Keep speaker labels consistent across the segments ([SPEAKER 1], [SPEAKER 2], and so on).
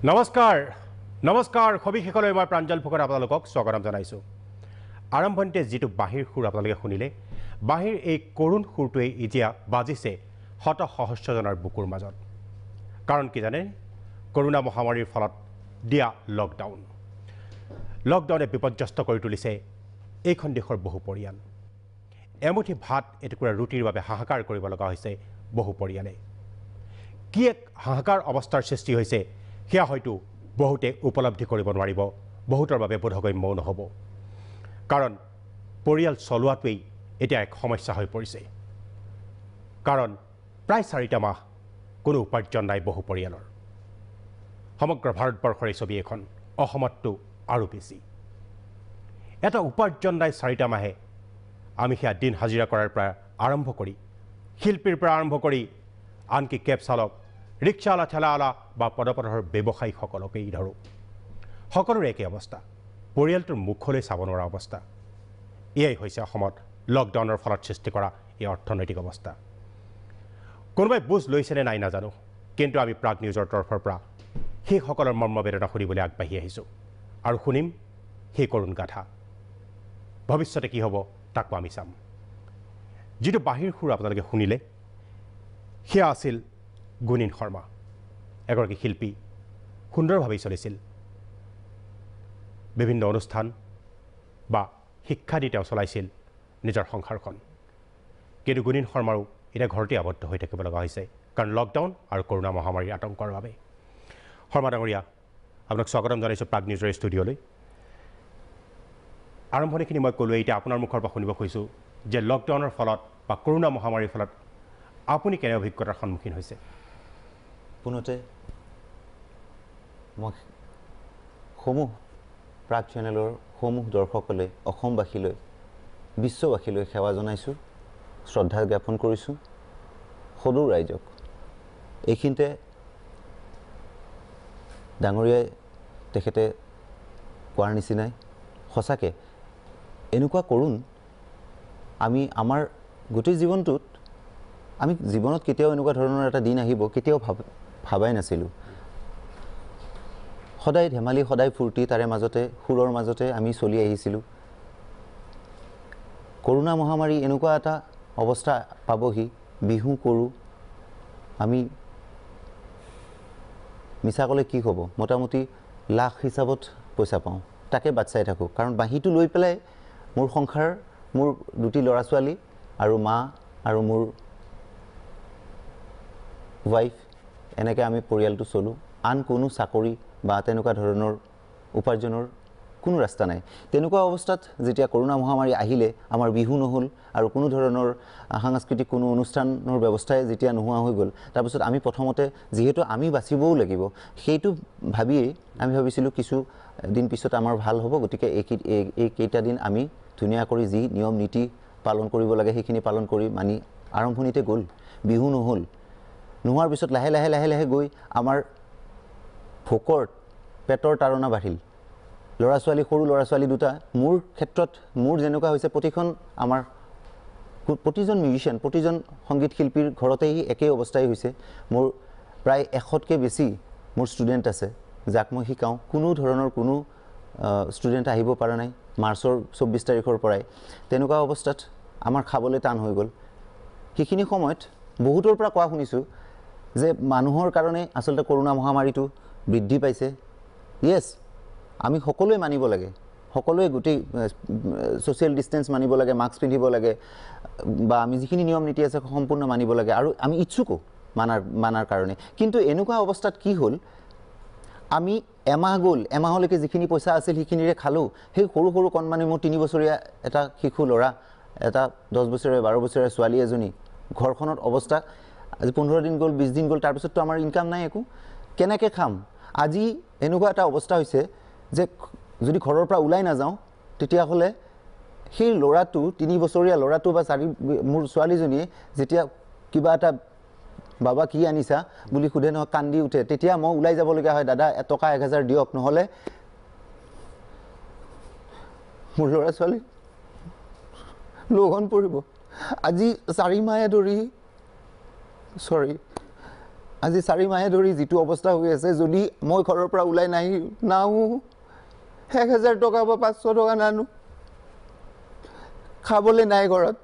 [SPEAKER 1] নমস্কাৰ সবিশেষলৈ মই প্ৰাঞ্জল ফুকন আপোনালোকক স্বাগতম জনাইছোঁ আৰম্ভণিতে যিটো বাহিৰ সুৰ আপোনালোকে শুনিলে বাহিৰ এই কৰুণ সুৰটোৱে এতিয়া বাজিছে শত সহস্ৰজনৰ বুকুৰ মাজত কাৰণ কি জানে কৰোনা মহামাৰীৰ ফলত দিয়া লকডাউনে বিপৰ্যস্ত কৰি তুলিছে এইখন দেশৰ বহু পৰিয়াল এমুঠি ভাত এটুকুৰা ৰুটিৰ বাবে হাহাকাৰ কৰিব লগা হৈছে বহু পৰিয়ালে কি এক হাহাকাৰ অৱস্থাৰ সৃষ্টি হৈছে সেয়া হয়তো বহুতে উপলব্ধি কৰিব নোৱাৰিব বহুতৰ বাবে বোধগম্যও নহ'ব কাৰণ পৰিয়াল চলোৱাটোৱেই এতিয়া এক সমস্যা হৈ পৰিছে কাৰণ প্ৰায় 4টা মাহ কোনো উপাৰ্জন নাই বহু পৰিয়ালৰ সমগ্ৰ ভাৰতবৰ্ষৰ এই ছবি এখন অসমতটো আৰু বেছি এটা উপাৰ্জন নাই 4টা মাহে আমি সেয়া দিন হাজিৰা কৰাৰ পৰা আৰম্ভ কৰি শিল্পীৰ পৰা আৰম্ভ কৰি আনকি কেব চালক ৰিক্সাৱালা ঠেলাৱালা বা পদপথৰ ব্যৱসায়ীসকলকেই ধৰোঁ সকলোৰে একে অৱস্থা পৰিয়ালটোৰ মুখলৈ চাব নোৱাৰা অৱস্থা এয়াই হৈছে অসমত লকডাউনৰ ফলত সৃষ্টি কৰা এই অৰ্থনৈতিক অৱস্থা কোনোবাই বুজ লৈছেনে নাই নাজানো কিন্তু আমি প্ৰাগ নিউজৰ তৰফৰ পৰা সেইসকলৰ মৰ্মবেদনা শুনিবলৈ আগবাঢ়ি আহিছোঁ আৰু শুনিম সেই কৰুণ গাথা ভৱিষ্যতে কি হ'ব তাকো আমি চাম যিটো বাহিৰ সুৰ আপোনালোকে শুনিলে সেয়া আছিল গুণীন শৰ্মা এগৰাকী শিল্পী সুন্দৰভাৱে চলিছিল বিভিন্ন অনুষ্ঠান বা শিক্ষা দি তেওঁ চলাইছিল নিজৰ সংসাৰখন কিন্তু গুণীন শৰ্মাৰো এতিয়া ঘৰতে আবদ্ধ হৈ থাকিব লগা হৈছে কাৰণ লকডাউন আৰু কৰোনা মহামাৰীৰ আতংকৰ বাবে শৰ্মা ডাঙৰীয়া আপোনাক স্বাগতম জনাইছোঁ প্ৰাগ নিউজৰ ষ্টুডিঅ'লৈ আৰম্ভণিখিনি মই ক'লোৱে এতিয়া আপোনাৰ মুখৰ পৰা শুনিব খুজিছোঁ যে লকডাউনৰ ফলত বা কৰোনা মহামাৰীৰ ফলত আপুনি কেনে অভিজ্ঞতাৰ সন্মুখীন হৈছে
[SPEAKER 2] পুনতে মই সমূহ প্ৰাগ চেনেলৰ সমূহ দৰ্শকলৈ অসমবাসীলৈ বিশ্ববাসীলৈ সেৱা জনাইছোঁ শ্ৰদ্ধা জ্ঞাপন কৰিছোঁ সদৌ ৰাইজক এইখিনিতে ডাঙৰীয়াই তেখেতে কোৱাৰ নিচিনাই সঁচাকৈ এনেকুৱা কৰোঁ আমি আমাৰ গোটেই জীৱনটোত আমি জীৱনত কেতিয়াও এনেকুৱা ধৰণৰ এটা দিন আহিব কেতিয়াও ভাবাই নাছিলোঁ সদায় ধেমালি সদায় ফূৰ্তি তাৰে মাজতে সুৰৰ মাজতে আমি চলি আহিছিলোঁ কৰোনা মহামাৰী এনেকুৱা এটা অৱস্থা পাবহি বিহু কৰোঁ আমি মিছা ক'লে কি হ'ব মোটামুটি লাখ হিচাপত পইচা পাওঁ তাকে বাট চাই থাকোঁ কাৰণ বাঁহীটো লৈ পেলাই মোৰ সংসাৰ মোৰ 2টি ল'ৰা ছোৱালী আৰু মা আৰু মোৰ ৱাইফ এনেকৈ আমি পৰিয়ালটো চলোঁ আন কোনো চাকৰি বা তেনেকুৱা ধৰণৰ উপাৰ্জনৰ কোনো ৰাস্তা নাই তেনেকুৱা অৱস্থাত যেতিয়া কৰোনা মহামাৰী আহিলে আমাৰ বিহু নহ'ল আৰু কোনো ধৰণৰ সাংস্কৃতিক কোনো অনুষ্ঠানৰ ব্যৱস্থাই যেতিয়া নোহোৱা হৈ গ'ল তাৰপিছত আমি প্ৰথমতে যিহেতু আমি বাচিবও লাগিব সেইটো ভাবিয়েই আমি ভাবিছিলোঁ কিছু দিন পিছত আমাৰ ভাল হ'ব গতিকে এইকেইটা দিন আমি ধুনীয়া কৰি যি নিয়ম নীতি পালন কৰিব লাগে সেইখিনি পালন কৰি মানি আৰম্ভণিতে গ'ল বিহু নহ'ল নোহোৱাৰ পিছত লাহে লাহে গৈ আমাৰ ভোকৰ পেটৰ তাৰণা বাঢ়িল ল'ৰা ছোৱালী সৰু ল'ৰা ছোৱালী দুটা মোৰ ক্ষেত্ৰত মোৰ যেনেকুৱা হৈছে প্ৰতিজন মিউজিচিয়ান প্ৰতিজন সংগীত শিল্পীৰ ঘৰতেই একেই অৱস্থাই হৈছে মোৰ প্ৰায় 100তকৈ বেছি মোৰ ষ্টুডেণ্ট আছে যাক মই শিকাওঁ কোনো ধৰণৰ কোনো ষ্টুডেণ্ট আহিব পৰা নাই মাৰ্চৰ 24 তাৰিখৰ পৰাই তেনেকুৱা অৱস্থাত আমাৰ খাবলৈ টান হৈ গ'ল সেইখিনি সময়ত বহুতৰ পৰা কোৱা শুনিছোঁ যে মানুহৰ কাৰণে আচলতে কৰোনা মহামাৰীটো বৃদ্ধি পাইছে ইয়েছ আমি সকলোৱে মানিব লাগে সকলোৱে গোটেই ছ'চিয়েল ডিষ্টেঞ্চ মানিব লাগে মাস্ক পিন্ধিব লাগে বা আমি যিখিনি নিয়ম নীতি আছে সম্পূৰ্ণ মানিব লাগে আৰু আমি ইচ্ছুকো মানাৰ কাৰণে কিন্তু এনেকুৱা অৱস্থাত কি হ'ল আমি এমাহ গ'ল এমাহলৈকে যিখিনি পইচা আছিল সেইখিনিৰে খালোঁ সেই সৰু সৰু কণমানি মোৰ 3 বছৰীয়া এটা শিশু ল'ৰা এটা 10 বছৰীয়া 12 বছৰীয়া ছোৱালী এজনী ঘৰখনত অৱস্থা আজি 15 দিন গ'ল 20 দিন গ'ল তাৰপিছততো আমাৰ ইনকাম নাই একো কেনেকৈ খাম আজি এনেকুৱা এটা অৱস্থা হৈছে যে যদি ঘৰৰ পৰা ওলাই নাযাওঁ তেতিয়াহ'লে সেই ল'ৰাটো 3 বছৰীয়া ল'ৰাটো বা 4 মোৰ ছোৱালীজনীয়ে যেতিয়া কিবা এটা বাবা কি আনিছা বুলি সোধে নহয় কান্দি উঠে তেতিয়া মই ওলাই যাবলগীয়া হয় দাদা টকা 1000 দিয়ক নহ'লে মোৰ ল'ৰা ছোৱালী লগন পৰিব আজি 4 মাহে ধৰি আজি 4 মাহে ধৰি যিটো অৱস্থা হৈ আছে, যদি মই ঘৰৰ পৰা ওলাই নাহো 1000 টকা বা 500 টকা নানো, খাবলৈ নাই ঘৰত,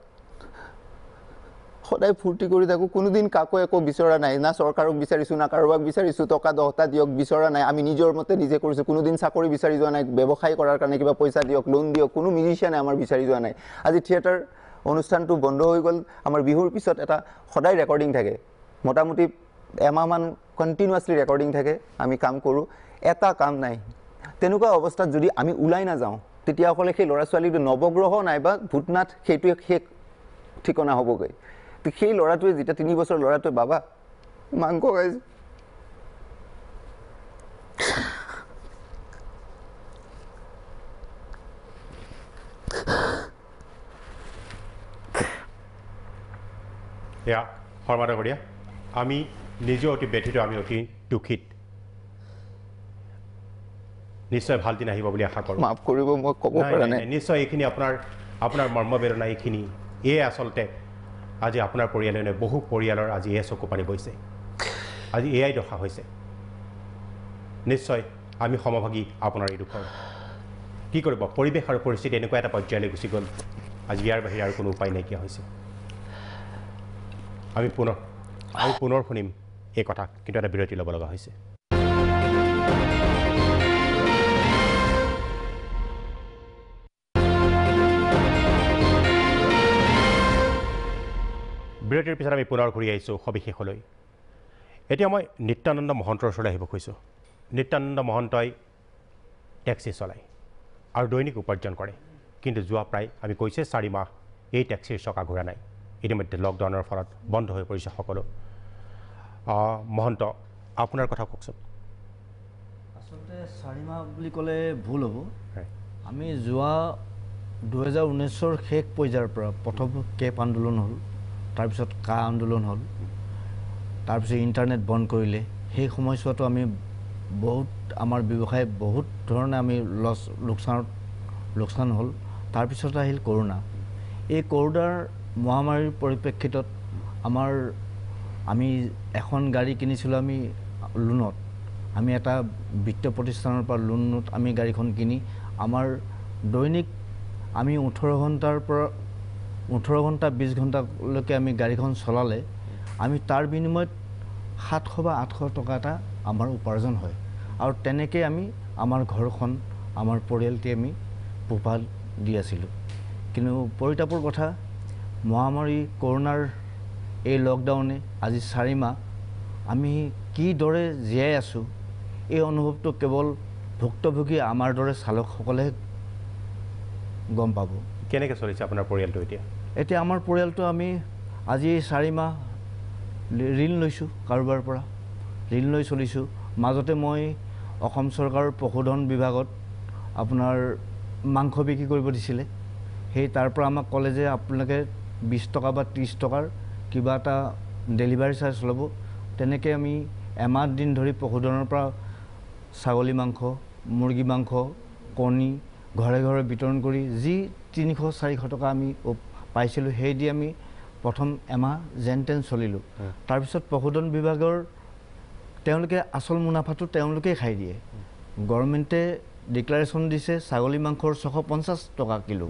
[SPEAKER 2] সদায় ফূৰ্তি কৰি থাকোঁ, কোনোদিন কাকো একো বিচৰা নাই, না চৰকাৰক বিচাৰিছোঁ না কাৰোবাক বিচাৰিছোঁ, টকা 10টা দিয়ক বিচৰা নাই, আমি নিজৰ মতে নিজে কৰিছোঁ, কোনোদিন চাকৰি বিচাৰি যোৱা নাই, ব্যৱসায় কৰাৰ কাৰণে কিবা পইচা দিয়ক, লোন দিয়ক, কোনো মিউজিচিয়ানে আমাৰ বিচাৰি যোৱা নাই। আজি থিয়েটাৰ অনুষ্ঠানটো বন্ধ হৈ গ'ল, আমাৰ বিহুৰ পিছত এটা সদায় ৰেকৰ্ডিং থাকে, মোটামুটি এমাহমান কণ্টিনিউৱাছলি ৰেকৰ্ডিং থাকে, আমি কাম কৰোঁ, এটা কাম নাই। তেনেকুৱা অৱস্থাত যদি আমি ওলাই নাযাওঁ, তেতিয়াহ'লে সেই ল'ৰা ছোৱালীটো নৱগ্ৰহ নাইবা ভূতনাথ সেইটোৱে শেষ ঠিকনা হ'বগৈ। সেই ল'ৰাটোৱে যেতিয়া 3 বছৰ ল'ৰাটোৱে বাবা মাংস খাইছে,
[SPEAKER 1] এয়া শৰ্মা ডাঙৰীয়া, আমি নিজেও অতি ব্যথিত, আমি অতি দুখিত। নিশ্চয় ভাল দিন আহিব বুলি আশা কৰোঁ।
[SPEAKER 2] মাফ কৰিব, মই ক'ব পৰা নাই।
[SPEAKER 1] নিশ্চয় এইখিনি আপোনাৰ মৰ্মবেদনা এইখিনি, এয়ে আচলতে আজি আপোনাৰ পৰিয়ালে নহয়, বহু পৰিয়ালৰ আজি এয়ে চকু পানী বৈছে, আজি এয়াই দশা হৈছে। নিশ্চয় আমি সমভাগী আপোনাৰ এই দুখৰ। কি কৰিব, পৰিৱেশ আৰু পৰিস্থিতি এনেকুৱা এটা পৰ্যায়লৈ গুচি গ'ল, আজি ইয়াৰ বাহিৰে আৰু কোনো উপায় নাইকিয়া হৈছে। আমি পুনৰ শুনিম এই কথা, কিন্তু এটা বিৰতি ল'ব লগা হৈছে। বিৰতিৰ পিছত আমি পুনৰ ঘূৰি আহিছোঁ সবিশেষলৈ। এতিয়া মই নিত্যানন্দ মহন্তৰ ওচৰলৈ আহিব খুজিছোঁ। নিত্যানন্দ মহন্তই টেক্সি চলায় আৰু দৈনিক উপাৰ্জন কৰে, কিন্তু যোৱা প্ৰায় আমি কৈছে 4 মাহ এই টেক্সিৰ চকা ঘূৰা নাই। ইতিমধ্যে লকডাউনৰ ফলত বন্ধ হৈ পৰিছে সকলো। মহন্ত, আপোনাৰ কথা কওকচোন।
[SPEAKER 3] আচলতে 4 মাহ বুলি ক'লে ভুল হ'ব। আমি যোৱা 2019ৰ শেষ পৰ্যায়ৰ পৰা প্ৰথম কেপ আন্দোলন হ'ল, তাৰপিছত কা আন্দোলন হ'ল, তাৰপিছত ইণ্টাৰনেট বন্ধ কৰিলে। সেই সময়ছোৱাতো আমি আমাৰ ব্যৱসায় বহুত ধৰণে আমি লোকচান হ'ল। তাৰপিছত আহিল কৰোণা। এই কৰোণাৰ মহামাৰীৰ পৰিপ্ৰেক্ষিতত আমি এখন গাড়ী কিনিছিলোঁ, আমি লোনত, আমি এটা বিত্ত প্ৰতিষ্ঠানৰ পৰা লোনত আমি গাড়ীখন কিনি আমাৰ দৈনিক আমি 18 ঘণ্টাৰ পৰা 18 ঘণ্টা 20 ঘণ্টালৈকে আমি গাড়ীখন চলালে আমি তাৰ বিনিময়ত 700 বা 800 টকা এটা আমাৰ উপাৰ্জন হয়, আৰু তেনেকৈ আমি আমাৰ ঘৰখন, আমাৰ পৰিয়ালটি আমি পোহপাল দি আছিলোঁ। কিন্তু পৰিতাপৰ কথা, মহামাৰী কৰোণাৰ এই লকডাউনে আজি 4 মাহ আমি কিদৰে জীয়াই আছোঁ, এই অনুভৱটো কেৱল ভুক্তভোগী আমাৰ দৰে চালকসকলেহে গম পাব।
[SPEAKER 1] কেনেকৈ চলিছে আপোনাৰ পৰিয়ালটো এতিয়া?
[SPEAKER 3] আমাৰ পৰিয়ালটো আমি আজি 4 মাহ ঋণ লৈছোঁ, কাৰোবাৰ পৰা ঋণ লৈ চলিছোঁ। মাজতে মই অসম চৰকাৰৰ পশুধন বিভাগত আপোনাৰ মাংস বিক্ৰী কৰিব দিছিলে, তাৰ পৰা আমাক ক'লে যে আপোনালোকে 20 টকা বা 30 টকাৰ কিবা এটা ডেলিভাৰী চাৰ্জ ল'ব। তেনেকৈ আমি এমাহ দিন ধৰি পশুধনৰ পৰা ছাগলী মাংস, মুৰ্গী মাংস, কণী ঘৰে ঘৰে বিতৰণ কৰি যি 300-400 টকা আমি পাইছিলোঁ, সেই দি আমি প্ৰথম এমাহ যেন তেন চলিলোঁ। তাৰপিছত পশুধন বিভাগৰ তেওঁলোকে আচল মুনাফাটো তেওঁলোকেই খাই দিয়ে। গভৰ্ণমেণ্টে ডিক্লাৰেশ্যন দিছে ছাগলী মাংসৰ 650 টকা কিলো,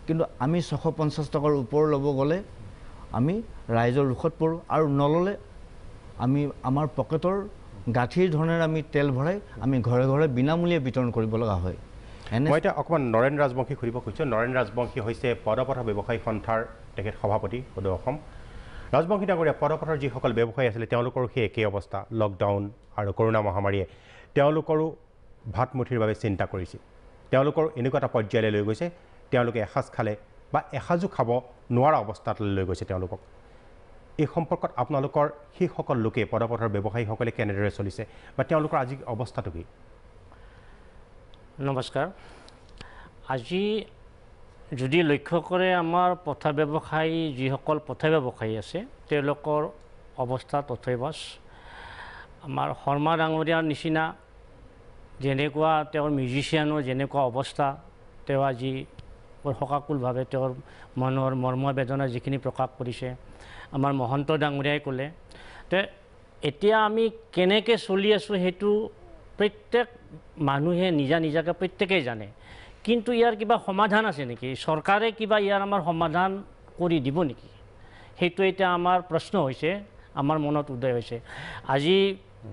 [SPEAKER 3] কিন্তু আমি 650 টকাৰ ওপৰ ল'ব গ'লে আমি ৰাইজৰ ৰোষত পৰোঁ, আৰু নল'লে আমি আমাৰ পকেটৰ গাঁঠিৰ ধৰণেৰে আমি তেল ভৰাই আমি ঘৰে ঘৰে বিনামূলীয়া বিতৰণ কৰিব লগা হয়।
[SPEAKER 1] মই এতিয়া অকণমান নৰেন ৰাজবংশীক সুধিব খুজিছোঁ। নৰেন ৰাজবংশী হৈছে পদপথ ব্যৱসায়ী সন্থাৰ তেখেত সভাপতি সদৌ অসম। ৰাজবংশী ডাঙৰীয়া, পদপথৰ যিসকল ব্যৱসায়ী আছিলে তেওঁলোকৰো সেই একেই অৱস্থা। লকডাউন আৰু কৰোণা মহামাৰীয়ে তেওঁলোকৰো ভাতমুঠিৰ বাবে চিন্তা কৰিছিল। তেওঁলোকৰ এনেকুৱা এটা পৰ্যায়লৈ লৈ গৈছে, তেওঁলোকে এসাঁজ খালে বা এসাঁজো খাব নোৱাৰা অৱস্থালৈ লৈ গৈছে তেওঁলোকক। এই সম্পৰ্কত আপোনালোকৰ সেইসকল লোকে, পদপথৰ ব্যৱসায়ীসকলে কেনেদৰে চলিছে বা তেওঁলোকৰ আজি অৱস্থাটো কি?
[SPEAKER 4] নমস্কাৰ। আজি যদি লক্ষ্য কৰে আমাৰ পথ ব্যৱসায়ী, যিসকল পথ ব্যৱসায়ী আছে তেওঁলোকৰ অৱস্থা তথৈবচ। আমাৰ শৰ্মা ডাঙৰীয়াৰ নিচিনা যেনেকুৱা তেওঁৰ মিউজিচিয়ানৰ যেনেকুৱা অৱস্থা, তেওঁ আজি শোকাকুলভাৱে তেওঁৰ মনৰ মৰ্মবেদনা যিখিনি প্ৰকাশ কৰিছে আমাৰ মহন্ত ডাঙৰীয়াই ক'লে। তে এতিয়া আমি কেনেকৈ চলি আছোঁ সেইটো প্ৰত্যেক মানুহে নিজাকৈ প্ৰত্যেকেই জানে কিন্তু ইয়াৰ কিবা সমাধান আছে নেকি চৰকাৰে কিবা ইয়াৰ আমাৰ সমাধান কৰি দিব নেকি সেইটো এতিয়া আমাৰ প্ৰশ্ন হৈছে আমাৰ মনত উদয় হৈছে আজি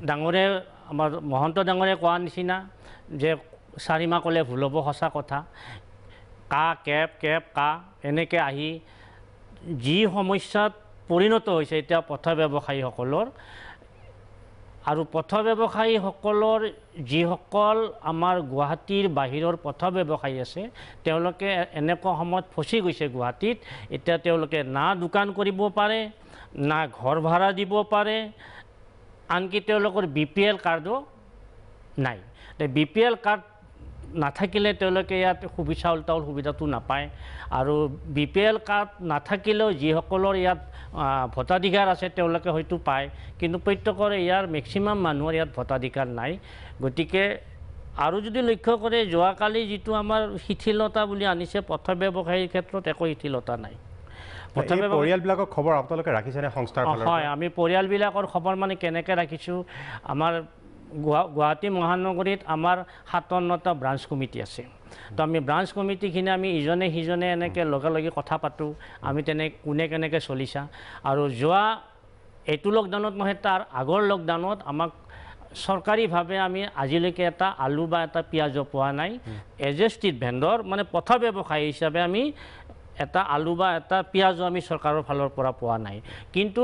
[SPEAKER 4] ডাঙৰে আমাৰ মহন্ত ডাঙৰে কোৱা নিচিনা যে 4 মাহ ক'লে ভুল হ'ব সঁচা কথা কা কেব কা এনেকৈ আহি যি সমস্যাত পৰিণত হৈছে এতিয়া পথ ব্যৱসায়ীসকলৰ আৰু পথ ব্যৱসায়ীসকলৰ যিসকল আমাৰ গুৱাহাটীৰ বাহিৰৰ পথ ব্যৱসায়ী আছে তেওঁলোকে এনেকুৱা সময়ত ফচি গৈছে গুৱাহাটীত এতিয়া তেওঁলোকে না দোকান কৰিব পাৰে না ঘৰ ভাড়া দিব পাৰে আনকি তেওঁলোকৰ BPL কাৰ্ডো নাই BPL কাৰ্ড নাথাকিলে তেওঁলোকে ইয়াত চাউল তাউল সুবিধাটো নাপায় আৰু BPL কাৰ্ড নাথাকিলেও যিসকলৰ ইয়াত ভোটাধিকাৰ আছে তেওঁলোকে হয়তো পায় কিন্তু প্ৰত্যেকৰে ইয়াৰ মেক্সিমাম মানুহৰ ইয়াত ভোটাধিকাৰ নাই গতিকে আৰু যদি লক্ষ্য কৰে যোৱাকালি যিটো আমাৰ শিথিলতা বুলি আনিছে পথ ব্যৱসায়ীৰ ক্ষেত্ৰত একো শিথিলতা নাই
[SPEAKER 1] পৰিয়ালবিলাকৰ খবৰ আপোনালোকে ৰাখিছেনে সংস্থাৰ ফালৰ পৰা
[SPEAKER 4] হয় আমি পৰিয়ালবিলাকৰ খবৰ মানে কেনেকৈ ৰাখিছোঁ আমাৰ গুৱাহাটী মহানগৰীত আমাৰ 57টা ব্ৰাঞ্চ কমিটি আছে তো আমি ব্ৰাঞ্চ কমিটিখিনি আমি ইজনে সিজনে এনেকৈ লগে কথা পাতোঁ আমি কোনে কেনেকৈ চলিছা আৰু যোৱা এইটো লকডাউনত নহয় তাৰ আগৰ লকডাউনত আমাক চৰকাৰীভাৱে আমি আজিলৈকে এটা আলু বা এটা পিঁয়াজো পোৱা নাই এজ এ ষ্ট্ৰীট ভেণ্ডৰ মানে পথ ব্যৱসায়ী হিচাপে আমি এটা আলু বা এটা পিঁয়াজো আমি চৰকাৰৰ ফালৰ পৰা পোৱা নাই কিন্তু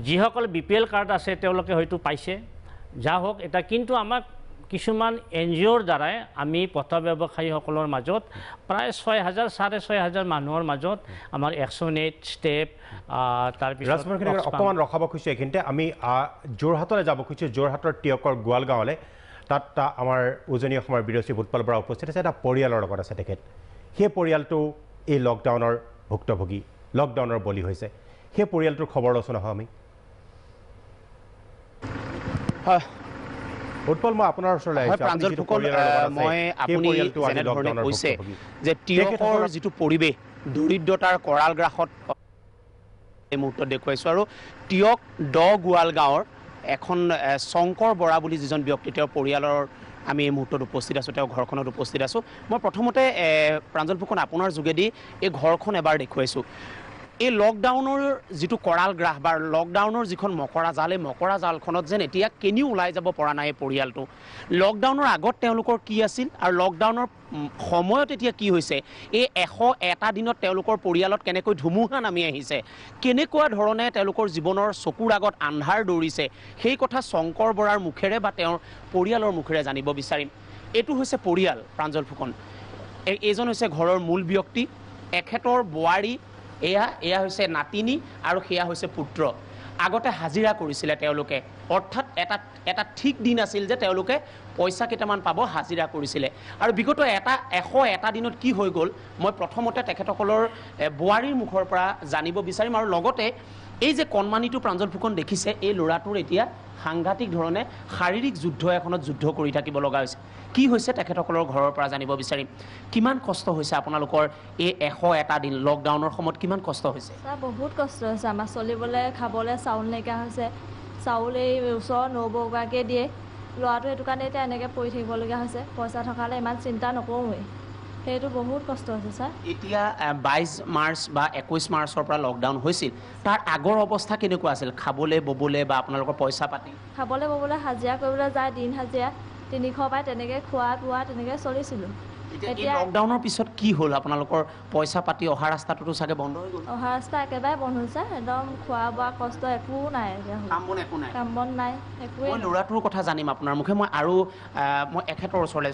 [SPEAKER 4] যিসকল BPL কাৰ্ড আছে তেওঁলোকে হয়তো পাইছে যা হোক এটা কিন্তু আমাক কিছুমান NGOৰ দ্বাৰাই আমি পথ ব্যৱসায়ীসকলৰ মাজত প্ৰায় 6,000 6,500 মানুহৰ মাজত আমাৰ একশ্যন এইড ষ্টেপ তাৰপিছত
[SPEAKER 1] অকণমান ৰখাব খুজিছোঁ এইখিনিতে আমি যোৰহাটলৈ যাব খুজিছোঁ যোৰহাটৰ টিয়কৰ গোৱালগাঁৱলৈ তাত আমাৰ উজনি অসমৰ বিৰচী ভূতপাল বৰা উপস্থিত আছে এটা পৰিয়ালৰ লগত আছে তেখেত সেই পৰিয়ালটো এই লকডাউনৰ ভুক্তভোগী লকডাউনৰ বলি হৈছে সেই পৰিয়ালটোৰ খবৰ আলোচনা হয় আমি উৎপল মই আপোনাৰ ওচৰলৈ আহিছোঁ
[SPEAKER 5] প্ৰাঞ্জল ফুকন মই আপুনি যেনেধৰণে কৈছে যে টিয়কৰ যিটো পৰিৱেশ দৰিদ্ৰতাৰ কৰাল গ্ৰাসত এই মুহূৰ্তত দেখুৱাইছোঁ আৰু টিয়ক গোৱালগাঁৱৰ এখন শংকৰ বৰা বুলি যিজন ব্যক্তি তেওঁৰ পৰিয়ালৰ আমি এই মুহূৰ্তত উপস্থিত আছোঁ তেওঁ ঘৰখনত উপস্থিত আছোঁ মই প্ৰথমতে প্ৰাঞ্জল ফুকন আপোনাৰ যোগেদি এই ঘৰখন এবাৰ দেখুৱাইছোঁ এই লকডাউনৰ যিটো কৰাল গ্ৰাস বা লকডাউনৰ যিখন মকৰা জাল এই মকৰা জালখনত যেন এতিয়া কেনিও ওলাই যাব পৰা নাই এই পৰিয়ালটো লকডাউনৰ আগত তেওঁলোকৰ কি আছিল আৰু লকডাউনৰ সময়ত এতিয়া কি হৈছে এই 101টা দিনত তেওঁলোকৰ পৰিয়ালত কেনেকৈ ধুমুহা নামি আহিছে কেনেকুৱা ধৰণে তেওঁলোকৰ জীৱনৰ চকুৰ আগত আন্ধাৰ দৌৰিছে সেই কথা শংকৰ বৰাৰ মুখেৰে বা তেওঁৰ পৰিয়ালৰ মুখেৰে জানিব বিচাৰিম এইটো হৈছে পৰিয়াল প্ৰাঞ্জল ফুকন এইজন হৈছে ঘৰৰ মূল ব্যক্তি এখেতৰ বোৱাৰী এয়া হৈছে নাতিনী আৰু সেয়া হৈছে পুত্ৰ আগতে হাজিৰা কৰিছিলে তেওঁলোকে অৰ্থাৎ এটা ঠিক দিন আছিল যে তেওঁলোকে পইচা কেইটামান পাব হাজিৰা কৰিছিলে আৰু বিগত 101টা দিনত কি হৈ গ'ল মই প্ৰথমতে তেখেতসকলৰ বোৱাৰীৰ মুখৰ পৰা জানিব বিচাৰিম আৰু লগতে এই যে কণমানিটো প্ৰাঞ্জল ফুকন দেখিছে এই ল'ৰাটোৰ এতিয়া সাংঘাতিক ধৰণে শাৰীৰিক যুদ্ধ এখনত যুদ্ধ কৰি থাকিব লগা হৈছে কি হৈছে তেখেতসকলৰ ঘৰৰ পৰা জানিব বিচাৰিম কিমান কষ্ট হৈছে আপোনালোকৰ এই 101টা দিন লকডাউনৰ সময়ত কিমান কষ্ট হৈছে
[SPEAKER 6] ছাৰ বহুত কষ্ট হৈছে আমাৰ চলিবলৈ খাবলৈ চাউল নাইকিয়া হৈছে চাউল এই ওচৰৰ নবৌগৰাকীয়ে দিয়ে ল'ৰাটো সেইটো কাৰণে এতিয়া এনেকৈ পৰি থাকিবলগীয়া হৈছে পইচা থকালে ইমান চিন্তা নকৰোঁৱেই সেইটো বহুত কষ্ট হৈছে ছাৰ
[SPEAKER 5] এতিয়া 22 মাৰ্চ বা 21 মাৰ্চৰ পৰা লকডাউন হৈছিল তাৰ আগৰ অৱস্থা কেনেকুৱা আছিল খাবলৈ ববলৈ বা আপোনালোকৰ পইচা পাতি
[SPEAKER 6] খাবলৈ ববলৈ হাজিৰা কৰিবলৈ যায় দিন হাজিৰা 300 পাই তেনেকৈ খোৱা বোৱা তেনেকৈ চলিছিলোঁ
[SPEAKER 5] এতিয়া লকডাউনৰ পিছত কি হ'ল আপোনালোকৰ পইচা পাতি অহা ৰাস্তাটোতো চাগে বন্ধ হৈ গ'ল
[SPEAKER 6] অহা ৰাস্তা একেবাৰে বন্ধ হৈছে একদম খোৱা বোৱা কষ্ট একো নাই কাম বন নাই একোৱেই
[SPEAKER 5] মই ল'ৰাটোৰ কথা জানিম আপোনাৰ মুখে মই আৰু মই এখেতৰ ওচৰলৈ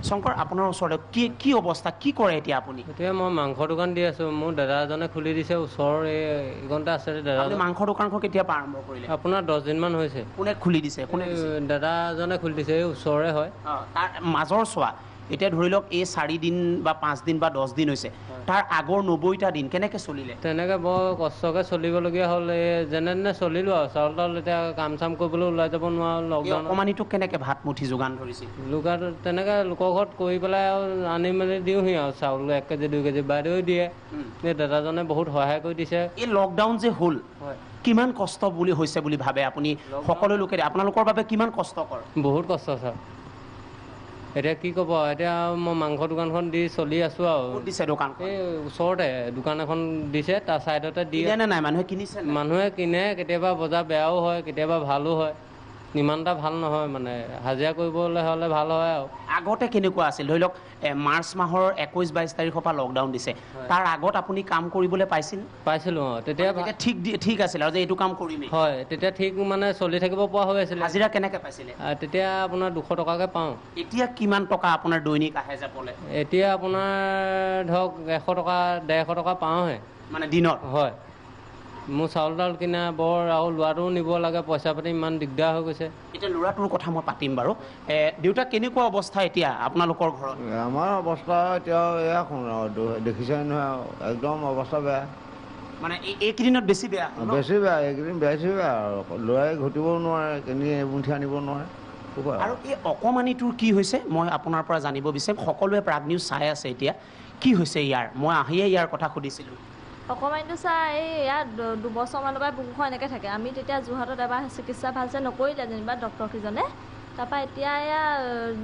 [SPEAKER 5] শংকৰ আপোনাৰ ওচৰলৈ কি অৱস্থা কি কৰে এতিয়া আপুনি
[SPEAKER 7] এতিয়া মই মাংস দোকান দি আছোঁ মোৰ দাদা এজনে খুলি দিছে ওচৰৰ এইকণতে আছে দাদা
[SPEAKER 5] মাংস দোকানখন কেতিয়াৰ পৰা আৰম্ভ কৰিলে
[SPEAKER 7] আপোনাৰ 10 দিনমান হৈছে
[SPEAKER 5] কোনে খুলি দিছে
[SPEAKER 7] দাদা এজনে খুলি দিছে এই ওচৰৰে হয়
[SPEAKER 5] তাৰ মাজৰ চোৱা এতিয়া ধৰি লওক এই 4 দিন বা 5 দিন বা 10 দিন হৈছে তাৰ আগৰ 90টা দিন কেনেকৈ চলিলে
[SPEAKER 7] তেনেকৈ বৰ কষ্টকৈ চলিবলগীয়া হ'ল যেনে তেনে চলিলোঁ আৰু চাউল তাউল এতিয়া কাম চাম কৰিবলৈ ওলাই যাব নোৱাৰোঁ লকডাউন
[SPEAKER 5] অকণমানিটোক কেনেকৈ ভাত মুঠি যোগান ধৰিছিল
[SPEAKER 7] লোকৰ তেনেকৈ লোকৰ ঘৰত কৰি পেলাই আৰু আনি মেলি দিওঁহি আৰু চাউল 1 কেজি 2 কেজি বাইদেউ দিয়ে এই দাদাজনে বহুত সহায় কৰি দিছে
[SPEAKER 5] এই লকডাউন যে হ'ল কিমান কষ্ট বুলি হৈছে বুলি ভাবে আপুনি সকলো লোকে আপোনালোকৰ বাবে কিমান কষ্টকৰ
[SPEAKER 7] বহুত কষ্ট ছাৰ এতিয়া কি ক'ব এতিয়া মই মাংস দোকানখন দি চলি আছোঁ আৰু
[SPEAKER 5] ক'ত দিছে দোকানখন
[SPEAKER 7] এই ওচৰতে দোকান এখন দিছে তাৰ ছাইডতে দি
[SPEAKER 5] কিনে নাই মানুহে কিনিছে নাই?
[SPEAKER 7] মানুহে কিনে কেতিয়াবা বজাৰ বেয়াও হয় কেতিয়াবা ভালো হয় ইমান এটা ভাল নহয় মানে হাজিৰা কৰিবলৈ হ'লে ভাল হয় আৰু
[SPEAKER 5] আগতে কেনেকুৱা আছিল ধৰি লওক মাৰ্চ মাহৰ 21-22 তাৰিখৰ পৰা লকডাউন দিছে তাৰ আগত আপুনি কাম কৰিবলৈ পাইছিল
[SPEAKER 7] পাইছিলোঁ তেতিয়া
[SPEAKER 5] ঠিক আছিল আৰু যে এইটো কাম কৰিমেই
[SPEAKER 7] হয় তেতিয়া ঠিক মানে চলি থাকিব পৰা হৈ আছিলে
[SPEAKER 5] হাজিৰা কেনেকৈ পাইছিলে
[SPEAKER 7] তেতিয়া আপোনাৰ 200 টকাকৈ পাওঁ
[SPEAKER 5] এতিয়া কিমান টকা আপোনাৰ দৈনিক আহে যাবলৈ
[SPEAKER 7] এতিয়া আপোনাৰ ধৰক 100 টকা 150 টকা পাওঁহে
[SPEAKER 5] মানে দিনত
[SPEAKER 7] হয় মোৰ চাউল তাউল কিনা বৰ আৰু ল'ৰাটোও নিব লাগে পইচা পাতি ইমান দিগদাৰ হৈ গৈছে
[SPEAKER 5] এতিয়া ল'ৰাটোৰ কথা মই পাতিম বাৰু দেউতা কেনেকুৱা অৱস্থা এতিয়া আপোনালোকৰ ঘৰত
[SPEAKER 3] আমাৰ অৱস্থা এতিয়া এয়া দেখিছে নহয় একদম অৱস্থা বেয়া
[SPEAKER 5] মানে এইকেইদিনত বেছি বেয়া
[SPEAKER 3] বেছি বেয়া এইকেইদিন বেছি বেয়া আৰু ল'ৰাই ঘটিবও নোৱাৰে কিনি এমুঠি আনিব নোৱাৰে
[SPEAKER 5] আৰু এই অকণমানিটোৰ কি হৈছে মই আপোনাৰ পৰা জানিব বিচাৰিম সকলোৱে প্ৰাগ নিউজ চাই আছে এতিয়া কি হৈছে ইয়াৰ মই আহিয়ে ইয়াৰ কথা সুধিছিলোঁ
[SPEAKER 6] অকণমানিটো চাই এই ইয়াত 2 বছৰমানৰ পৰা বুকুখন এনেকৈ থাকে আমি তেতিয়া যোৰহাটত এবাৰ চিকিৎসা ভালছে নকৰিলে যেনিবা ডক্টৰকেইজনে তাৰপৰা এতিয়া এয়া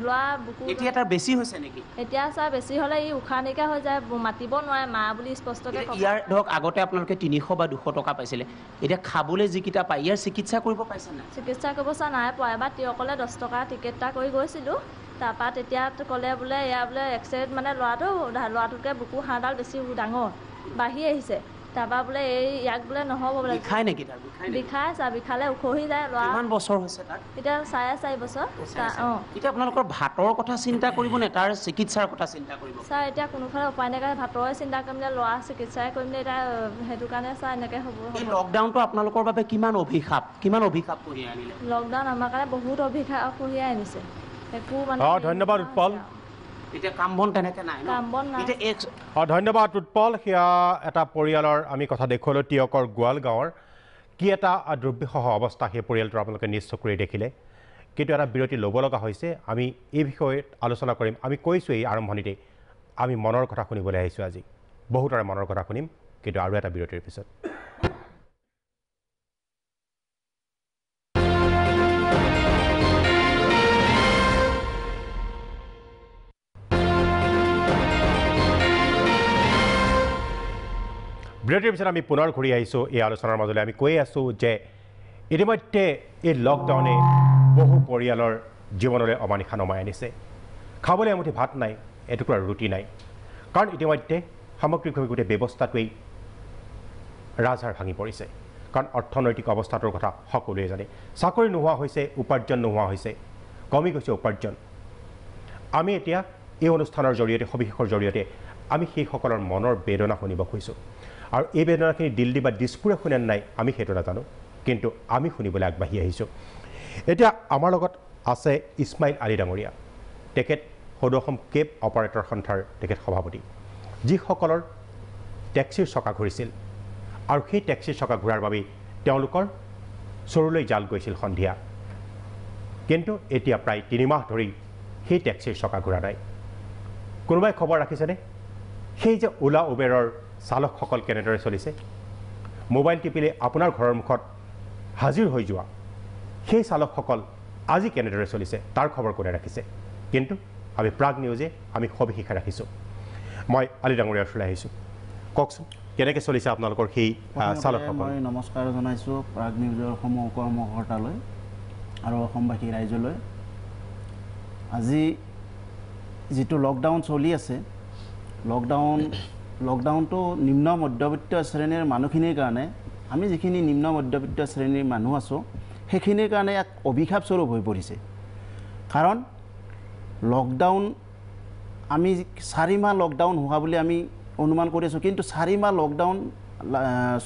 [SPEAKER 6] ল'ৰা বুকু
[SPEAKER 5] এতিয়া তাৰ বেছি হৈছে নেকি
[SPEAKER 6] এতিয়া ছাৰ বেছি হ'লে ই উশাহ নিশাহ হৈ যায় মাতিব নোৱাৰে মা বুলি স্পষ্টকৈ
[SPEAKER 5] ইয়াৰ ধৰক আগতে আপোনালোকে 300 বা 200 টকা পাইছিলে এতিয়া খাবলৈ যিকেইটা পায় ইয়াৰ চিকিৎসা কৰিব পাৰিছে নাই
[SPEAKER 6] চিকিৎসা কৰিব ছাৰ নাই পোৱা এবাৰ তিয়কলে 10 টকা টিকেট এটা কৰি গৈছিলোঁ তাৰপৰা তেতিয়া ক'লে বোলে এয়া বোলে এক্সৰেত মানে ল'ৰাটোতকৈ বুকু হাড়ডাল বেছি ডাঙৰ বাঢ়ি আহিছে তাৰপৰা বোলে এই ইয়াক বোলে নহ'ব বোলে
[SPEAKER 5] বিষাই নেকি তাৰ
[SPEAKER 6] বিষাই ছাৰ বিষালে উখহি যায় ল'ৰা
[SPEAKER 5] কিমান বছৰ হৈছে তাৰ
[SPEAKER 6] এতিয়া 4.5 বছৰ
[SPEAKER 5] এতিয়া আপোনালোকৰ ভাতৰ কথা চিন্তা কৰিব নে তাৰ চিকিৎসাৰ কথা চিন্তা কৰিব
[SPEAKER 6] ছাৰ এতিয়া কোনোফালে উপায় নাইকিয়া ভাতৰে চিন্তা কৰিম নে ল'ৰা চিকিৎসাই কৰিম নে এতিয়া সেইটো কাৰণে ছাৰ এনেকৈ হ'ব
[SPEAKER 5] এই লকডাউনটো আপোনালোকৰ বাবে কিমান অভিশাপ কঢ়িয়াই আনিলে
[SPEAKER 6] লকডাউন আমাৰ কাৰণে বহুত অভিশাপ কঢ়িয়াই আনিছে একো মানে
[SPEAKER 1] ধন্যবাদ উৎপল
[SPEAKER 5] এতিয়া কাম বন তেনেকৈ নাই
[SPEAKER 6] কাম বন নাই
[SPEAKER 1] ধন্যবাদ উৎপল সেয়া এটা পৰিয়ালৰ আমি কথা দেখুৱালোঁ তিয়কৰ গোৱাল গাঁৱৰ কি এটা দুৰ্বিষহ অৱস্থা সেই পৰিয়ালটো আপোনালোকে নিজ চকুৰে দেখিলে কিন্তু এটা বিৰতি ল'ব লগা হৈছে আমি এই বিষয়ে আলোচনা কৰিম আমি কৈছোঁ এই আৰম্ভণিতে আমি মনৰ কথা শুনিবলৈ আহিছোঁ আজি বহুতৰে মনৰ কথা শুনিম কিন্তু আৰু এটা বিৰতিৰ পিছত বিৰতিৰ পিছত আমি পুনৰ ঘূৰি আহিছোঁ এই আলোচনাৰ মাজলৈ আমি কৈ আছোঁ যে ইতিমধ্যে এই লকডাউনে বহু পৰিয়ালৰ জীৱনলৈ অমানিশা নমাই আনিছে খাবলৈ এমুঠি ভাত নাই এটুকুৰা ৰুটি নাই কাৰণ ইতিমধ্যে সামগ্ৰিকভাৱে গোটেই ব্যৱস্থাটোৱেই ৰাজহাড় ভাঙি পৰিছে কাৰণ অৰ্থনৈতিক অৱস্থাটোৰ কথা সকলোৱে জানে চাকৰি নোহোৱা হৈছে উপাৰ্জন নোহোৱা হৈছে কমি গৈছে উপাৰ্জন আমি এতিয়া এই অনুষ্ঠানৰ জৰিয়তে সবিশেষৰ জৰিয়তে আমি সেইসকলৰ মনৰ বেদনা শুনিব খুজিছোঁ আৰু এই বেদনাখিনি দিল্লী বা দিছপুৰে শুনে নাই আমি সেইটো নাজানো কিন্তু আমি শুনিবলৈ আগবাঢ়ি আহিছোঁ এতিয়া আমাৰ লগত আছে ইছমাইল আলী ডাঙৰীয়া তেখেত সদৌ অসম কেব অপাৰেটৰ সন্থাৰ তেখেত সভাপতি যিসকলৰ টেক্সিৰ চকা ঘূৰিছিল আৰু সেই টেক্সিৰ চকা ঘূৰাৰ বাবেই তেওঁলোকৰ চৰুলৈ জাল গৈছিল সন্ধিয়া কিন্তু এতিয়া প্ৰায় 3 মাহ ধৰি সেই টেক্সিৰ চকা ঘূৰা নাই কোনোবাই খবৰ ৰাখিছেনে সেই যে ওলা উবেৰৰ চালকসকল কেনেদৰে চলিছে মোবাইল টিপিলে আপোনাৰ ঘৰৰ মুখত হাজিৰ হৈ যোৱা সেই চালকসকল আজি কেনেদৰে চলিছে তাৰ খবৰ কোনে ৰাখিছে কিন্তু আমি প্ৰাগ নিউজে আমি সবিশেষে ৰাখিছোঁ মই আলী ডাঙৰীয়াৰ ওচৰলৈ আহিছোঁ কওকচোন কেনেকৈ চলিছে আপোনালোকৰ সেই চালকসকল
[SPEAKER 8] মই নমস্কাৰ জনাইছোঁ প্ৰাগ নিউজৰ সমূহ কৰ্মকৰ্তালৈ আৰু অসমবাসী ৰাইজলৈ আজি যিটো লকডাউন চলি আছে লকডাউনটো নিম্ন মধ্যবিত্ত শ্ৰেণীৰ মানুহখিনিৰ কাৰণে আমি যিখিনি নিম্ন মধ্যবিত্ত শ্ৰেণীৰ মানুহ আছোঁ সেইখিনিৰ কাৰণে এক অভিশাপ স্বৰূপ হৈ পৰিছে কাৰণ লকডাউন আমি 4 মাহ লকডাউন হোৱা বুলি আমি অনুমান কৰি আছোঁ কিন্তু 4 মাহ লকডাউন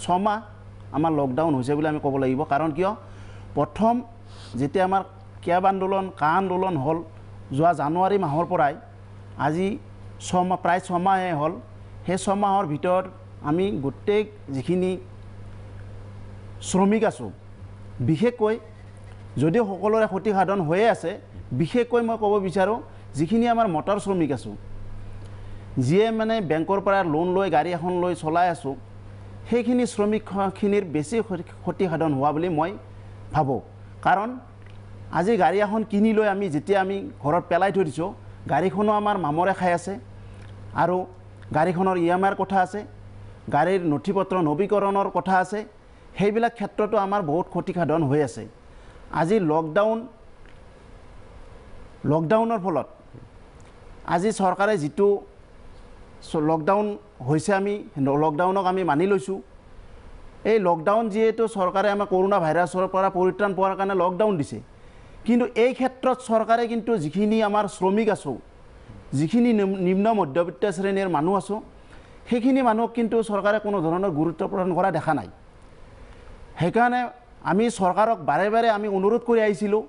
[SPEAKER 8] 6 মাহ আমাৰ লকডাউন হৈছে বুলি আমি ক'ব লাগিব কাৰণ কিয় প্ৰথম যেতিয়া আমাৰ কেব আন্দোলন কা আন্দোলন হ'ল যোৱা জানুৱাৰী মাহৰ পৰাই আজি 6 মাহ প্ৰায় 6 মাহে হ'ল সেই 6 মাহৰ ভিতৰত আমি গোটেই যিখিনি শ্ৰমিক আছোঁ বিশেষকৈ যদিও সকলোৰে ক্ষতিসাধন হৈয়ে আছে বিশেষকৈ মই ক'ব বিচাৰোঁ যিখিনি আমাৰ মটৰ শ্ৰমিক আছোঁ যিয়ে মানে বেংকৰ পৰা লোন লৈ গাড়ী এখন লৈ চলাই আছোঁ সেইখিনি শ্ৰমিকখিনিৰ বেছি ক্ষতিসাধন হোৱা বুলি মই ভাবোঁ কাৰণ আজি গাড়ী এখন কিনি লৈ আমি যেতিয়া আমি ঘৰত পেলাই থৈ দিছোঁ গাড়ীখনো আমাৰ মামৰে খাই আছে আৰু গাড়ীখনৰ EMIৰ কথা আছে গাড়ীৰ নথি পত্ৰ নৱীকৰণৰ কথা আছে সেইবিলাক ক্ষেত্ৰতো আমাৰ বহুত ক্ষতিসাধন হৈ আছে আজি লকডাউনৰ ফলত আজি চৰকাৰে যিটো লকডাউন হৈছে আমি লকডাউনক আমি মানি লৈছোঁ এই লকডাউন যিহেতু চৰকাৰে আমাৰ কৰোণা ভাইৰাছৰ পৰা পৰিত্ৰাণ পোৱাৰ কাৰণে লকডাউন দিছে কিন্তু এই ক্ষেত্ৰত চৰকাৰে কিন্তু যিখিনি আমাৰ শ্ৰমিক আছোঁ যিখিনি নিম্ন মধ্যবিত্ত শ্ৰেণীৰ মানুহ আছোঁ সেইখিনি মানুহক কিন্তু চৰকাৰে কোনো ধৰণৰ গুৰুত্ব প্ৰদান কৰা দেখা নাই সেইকাৰণে আমি চৰকাৰক বাৰে বাৰে আমি অনুৰোধ কৰি আহিছিলোঁ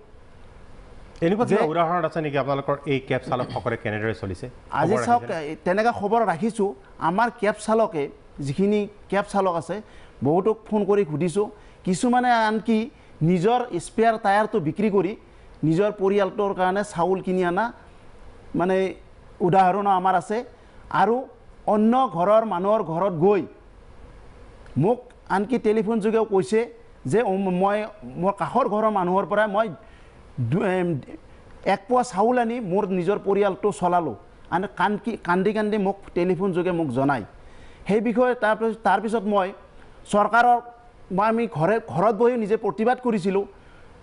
[SPEAKER 1] এনেকুৱা কিবা উদাহৰণ আছে নেকি আপোনালোকৰ এই কেব চালকসকলে কেনেদৰে চলিছে
[SPEAKER 8] আজি চাওক তেনেকৈ খবৰ ৰাখিছোঁ আমাৰ কেব চালকে যিখিনি কেব চালক আছে বহুতক ফোন কৰি সুধিছোঁ কিছুমানে আনকি নিজৰ স্পেয়াৰ টায়াৰটো বিক্ৰী কৰি নিজৰ পৰিয়ালটোৰ কাৰণে চাউল কিনি আনা মানে উদাহৰণ আমাৰ আছে আৰু অন্য ঘৰৰ মানুহৰ ঘৰত গৈ মোক আনকি টেলিফোন যোগেও কৈছে যে মই মোৰ কাষৰ ঘৰৰ মানুহৰ পৰা মই 1 পোৱা চাউল আনি মোৰ নিজৰ পৰিয়ালটো চলালোঁ আনি কান্দি কান্দি মোক টেলিফোন যোগে মোক জনায় সেই বিষয়ে তাৰপিছত মই চৰকাৰৰ আমি ঘৰত বহি নিজে প্ৰতিবাদ কৰিছিলোঁ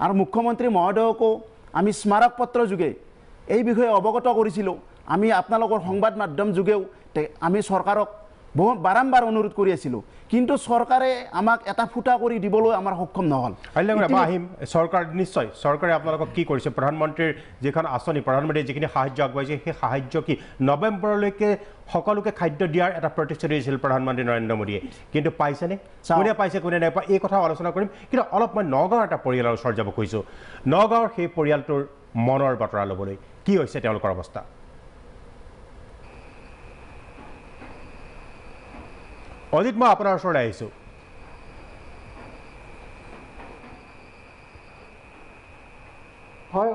[SPEAKER 8] আৰু মুখ্যমন্ত্ৰী মহোদয়কো আমি স্মাৰক পত্ৰ যোগে এই বিষয়ে অৱগত কৰিছিলোঁ আমি আপোনালোকৰ সংবাদ মাধ্যম যোগেও আমি চৰকাৰক বহুত বাৰম্বাৰ অনুৰোধ কৰি আছিলোঁ কিন্তু চৰকাৰে আমাক এটা ফুটা কৰি দিবলৈ আমাৰ সক্ষম নহ'ল
[SPEAKER 1] আহিম চৰকাৰ নিশ্চয় চৰকাৰে আপোনালোকক কি কৰিছে প্ৰধানমন্ত্ৰীৰ যিখন আঁচনি প্ৰধানমন্ত্ৰীয়ে যিখিনি সাহায্য আগবঢ়াইছে সেই সাহায্য কি নৱেম্বৰলৈকে সকলোকে খাদ্য দিয়াৰ এটা প্ৰতিশ্ৰুতি দিছিল প্ৰধানমন্ত্ৰী নৰেন্দ্ৰ মোদীয়ে কিন্তু পাইছেনে কোনে পাইছে কোনে নাই পোৱা এই কথা আলোচনা কৰিম কিন্তু অলপ মই নগাঁৱৰ এটা পৰিয়ালৰ ওচৰত যাব খুজিছোঁ নগাঁৱৰ সেই পৰিয়ালটোৰ মনৰ বতৰা ল'বলৈ কি হৈছে তেওঁলোকৰ অৱস্থা অজিত মই আপোনাৰ ওচৰলৈ আহিছোঁ
[SPEAKER 9] হয়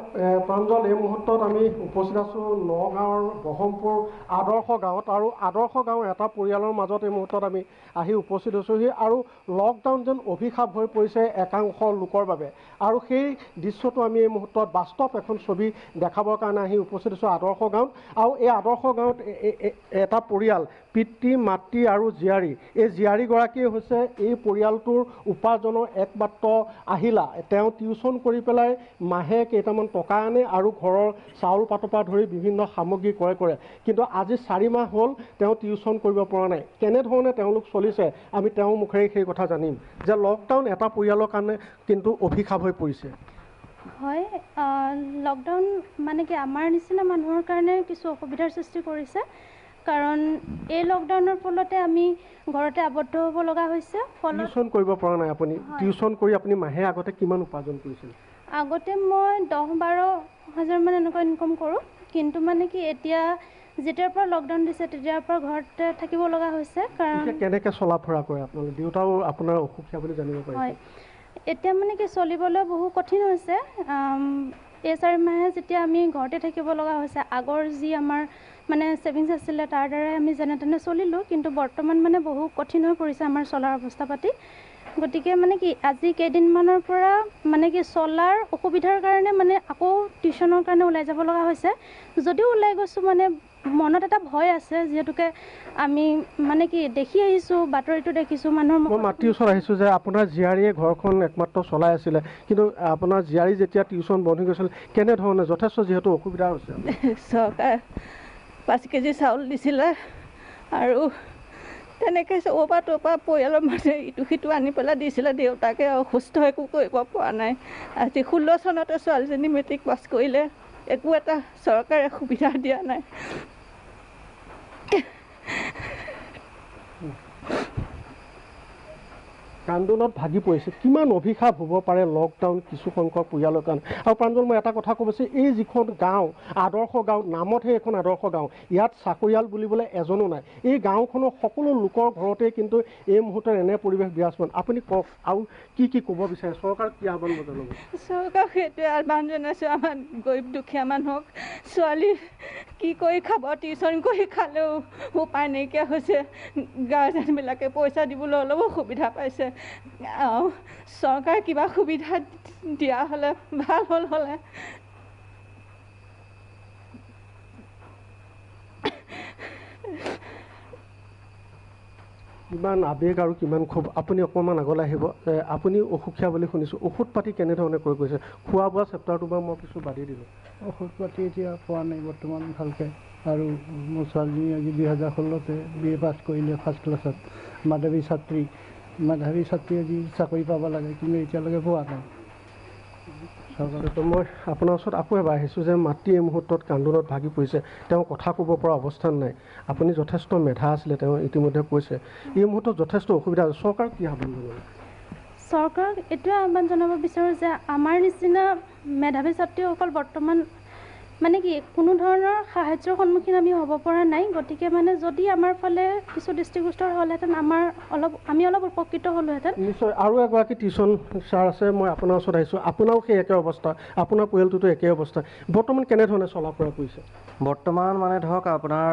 [SPEAKER 9] প্ৰাঞ্জল এই মুহূৰ্তত আমি উপস্থিত আছোঁ নগাঁৱৰ বহমপুৰ আদৰ্শ গাঁৱত আৰু আদৰ্শ গাঁৱৰ এটা পৰিয়ালৰ মাজত এই মুহূৰ্তত আমি আহি উপস্থিত হৈছোঁহি আৰু লকডাউন যেন অভিশাপ হৈ পৰিছে একাংশ লোকৰ বাবে আৰু সেই দৃশ্যটো আমি এই মুহূৰ্তত বাস্তৱ এখন ছবি দেখাবৰ কাৰণে আহি উপস্থিত হৈছোঁ আদৰ্শ গাঁৱত আৰু এই আদৰ্শ গাঁৱত এটা পৰিয়াল পিতৃ মাতৃ আৰু জীয়াৰী এই জীয়াৰীগৰাকীয়ে হৈছে এই পৰিয়ালটোৰ উপাৰ্জনৰ একমাত্ৰ আহিলা তেওঁ টিউশ্যন কৰি পেলাই মাহে কেইটামান টকা আনে আৰু ঘৰৰ চাউল পাতৰ পৰা ধৰি বিভিন্ন সামগ্ৰী ক্ৰয় কৰে কিন্তু আজি 4 মাহ হ'ল তেওঁ টিউশ্যন কৰিব পৰা নাই কেনেধৰণে তেওঁলোক চলিছে আমি তেওঁৰ মুখেৰে সেই কথা জানিম যে লকডাউন এটা পৰিয়ালৰ কাৰণে কিন্তু অভিশাপ হৈ পৰিছে
[SPEAKER 10] হয় লকডাউন মানে কি আমাৰ নিচিনা মানুহৰ কাৰণে কিছু অসুবিধাৰ সৃষ্টি কৰিছে কাৰণ এই লকডাউনৰ ফলতে আমি ঘৰতে আবদ্ধ হ'ব লগা হৈছে
[SPEAKER 9] টিউশ্যন কৰিব পৰা নাই আপুনি টিউশ্যন কৰি আপুনি মাহে আগতে কিমান উপাৰ্জন কৰিছিল
[SPEAKER 10] আগতে মই 10-12 হাজাৰ মান এনেকুৱা ইনকাম কৰোঁ কিন্তু মানে কি এতিয়া যেতিয়াৰ পৰা লকডাউন দিছে তেতিয়াৰ পৰা ঘৰতে থাকিব লগা হৈছে কাৰণ
[SPEAKER 9] কেনেকৈ চলা ফুৰা কৰে আপোনালোকে দেউতাও আপোনাৰ অসুখীয়া বুলি জানিব পাৰিছে
[SPEAKER 10] হয় এতিয়া মানে কি চলিবলৈ বহু কঠিন হৈছে এই 4 মাহে যেতিয়া আমি ঘৰতে থাকিব লগা হৈছে আগৰ যি আমাৰ মানে ছেভিংছ আছিলে তাৰ দ্বাৰাই আমি যেনে তেনে চলিলোঁ কিন্তু বৰ্তমান মানে বহু কঠিন হৈ পৰিছে আমাৰ চলাৰ অৱস্থা পাতি গতিকে মানে কি আজি কেইদিনমানৰ পৰা মানে কি চলাৰ অসুবিধাৰ কাৰণে মানে আকৌ টিউশ্যনৰ কাৰণে ওলাই যাব লগা হৈছে যদিও ওলাই গৈছোঁ মানে মনত এটা ভয় আছে যিহেতুকে আমি মানে কি দেখি আহিছোঁ বাতৰিটো দেখিছোঁ মানুহৰ
[SPEAKER 9] মই মাতৃৰ ওচৰত আহিছোঁ যে আপোনাৰ জীয়াৰীয়ে ঘৰখন একমাত্ৰ চলাই আছিলে কিন্তু আপোনাৰ জীয়াৰী যেতিয়া টিউশ্যন বন্ধ হৈ গৈছিল কেনেধৰণে যথেষ্ট যিহেতু অসুবিধা হৈছে
[SPEAKER 11] চৰকাৰে 5 কেজি চাউল দিছিলে আৰু তেনেকৈ চৌপা তৌপা পৰিয়ালৰ মানুহে ইটো সিটো আনি পেলাই দিছিলে দেউতাকে অসুস্থ একো কৰিব পৰা নাই আজি 16 চনতে ছোৱালীজনী মেট্ৰিক পাছ কৰিলে একো এটা চৰকাৰে সুবিধা দিয়া নাই
[SPEAKER 9] কান্দোলত ভাগি পৰিছে কিমান অভিশাপ হ'ব পাৰে লকডাউন কিছু সংখ্যক পৰিয়ালৰ কাৰণে আৰু প্ৰাঞ্জল মই এটা কথা ক'ব বিচাৰিছোঁ এই যিখন গাঁও আদৰ্শ গাঁও নামতহে এখন আদৰ্শ গাঁও ইয়াত চাকৰিয়াল বুলিবলৈ এজনো নাই এই গাঁওখনৰ সকলো লোকৰ ঘৰতে কিন্তু এই মুহূৰ্তত এনে পৰিৱেশ বিৰাজমান আপুনি কওক আৰু কি ক'ব বিচাৰে চৰকাৰ কি আহ্বান জনাব
[SPEAKER 11] চৰকাৰক সেইটোৱে আহ্বান জনাইছোঁ আমাৰ গৰীব দুখীয়া মানুহক ছোৱালী কি কৰি খাব টিউশ্যন কৰি খালেও উপায় নাইকিয়া হৈছে গাৰ্জেনবিলাকে পইচা দিবলৈ অলপ অসুবিধা পাইছে চৰকাৰে কিবা সুবিধা দিয়া হ'লে ভাল হ'ল হ'লে
[SPEAKER 9] কিমান আৱেগ আৰু কিমান ক্ষোভ আপুনি অকণমান আগলৈ আহিব আপুনি অসুখীয়া বুলি শুনিছোঁ ঔষধ পাতি কেনেধৰণে কৰি গৈছে খোৱা বোৱা চেপ্টাৰটো বাৰু মই কিছু বাদেই দিলোঁ
[SPEAKER 12] ঔষধ পাতি এতিয়া পোৱা নাই বৰ্তমান ভালকৈ আৰু মোৰ ছোৱালীজনী আজি 2016তে BA পাছ কৰিলে ফাৰ্ষ্ট ক্লাছত মাধৱী ছাত্ৰী আজি চাকৰি পাব লাগে কিন্তু এতিয়ালৈকে পোৱা নাই
[SPEAKER 9] মই আপোনাৰ ওচৰত আকৌ এবাৰ আহিছোঁ যে মাতৃ এই মুহূৰ্তত কান্দোনত ভাগি পৰিছে তেওঁ কথা ক'ব পৰা অৱস্থান নাই আপুনি যথেষ্ট মেধা আছিলে তেওঁ ইতিমধ্যে কৈছে এই মুহূৰ্তত যথেষ্ট অসুবিধা আছে চৰকাৰক কি আহ্বান জনাব
[SPEAKER 10] চৰকাৰক এইটোৱে আহ্বান জনাব বিচাৰোঁ যে আমাৰ নিচিনা মেধাৱী ছাত্ৰীসকল বৰ্তমান মানে কি কোনো ধৰণৰ সাহায্যৰ সন্মুখীন আমি হ'ব পৰা নাই গতিকে মানে যদি আমাৰ ফালে কিছু দৃষ্টিগোচৰ হ'লহেঁতেন আমি অলপ উপকৃত হ'লোহেঁতেন
[SPEAKER 9] নিশ্চয় আৰু এগৰাকী টিউশ্যন ছাৰ আছে মই আপোনাৰ ওচৰত আহিছোঁ আপোনাৰো সেই একে অৱস্থা আপোনাৰ পৰিয়ালটোতো একেই অৱস্থা বৰ্তমান কেনেধৰণে চলা ফুৰা কৰিছে
[SPEAKER 13] বৰ্তমান মানে ধৰক আপোনাৰ